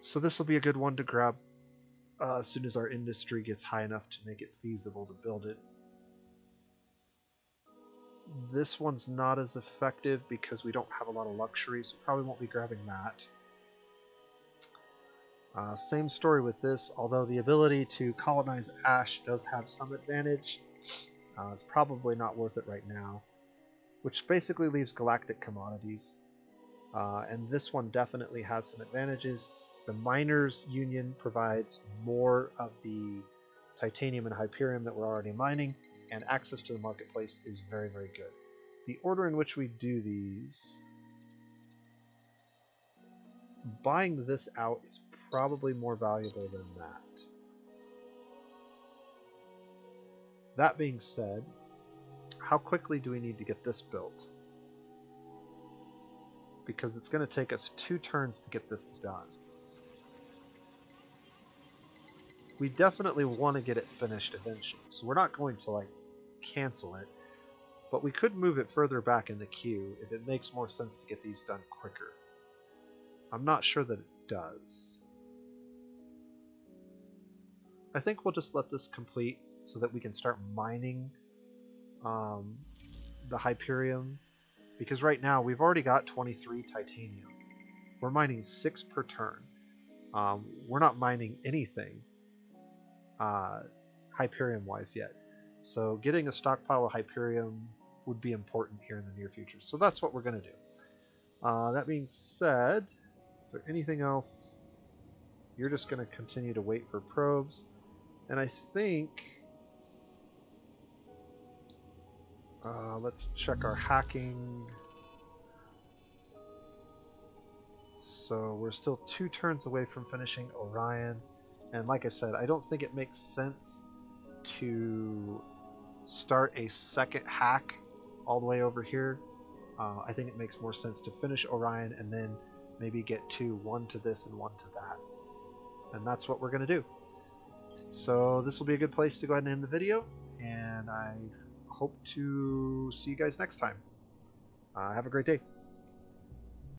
So this will be a good one to grab as soon as our industry gets high enough to make it feasible to build it. This one's not as effective because we don't have a lot of luxury, so probably won't be grabbing that. Same story with this, although the ability to colonize ash does have some advantage. It's probably not worth it right now, which basically leaves galactic commodities. And this one definitely has some advantages. The Miners Union provides more of the titanium and hyperium that we're already mining, and access to the marketplace is very, very good. The order in which we do these, buying this out is probably more valuable than that. That being said, how quickly do we need to get this built? Because it's going to take us 2 turns to get this done. We definitely want to get it finished eventually, so we're not going to cancel it, but we could move it further back in the queue if it makes more sense to get these done quicker. I'm not sure that it does. I think we'll just let this complete so that we can start mining the Hyperium, because right now we've already got 23 titanium. We're mining 6 per turn. We're not mining anything Hyperium wise yet, so getting a stockpile of Hyperium would be important here in the near future, so that's what we're going to do. That being said, is there anything else? You're just going to continue to wait for probes, and I think let's check our hacking. So we're still 2 turns away from finishing Orion, and like I said, I don't think it makes sense to start a second hack all the way over here. I think it makes more sense to finish Orion and then maybe get 2, 1 to this and 1 to that. And that's what we're going to do. So this will be a good place to go ahead and end the video, and I hope to see you guys next time. Have a great day.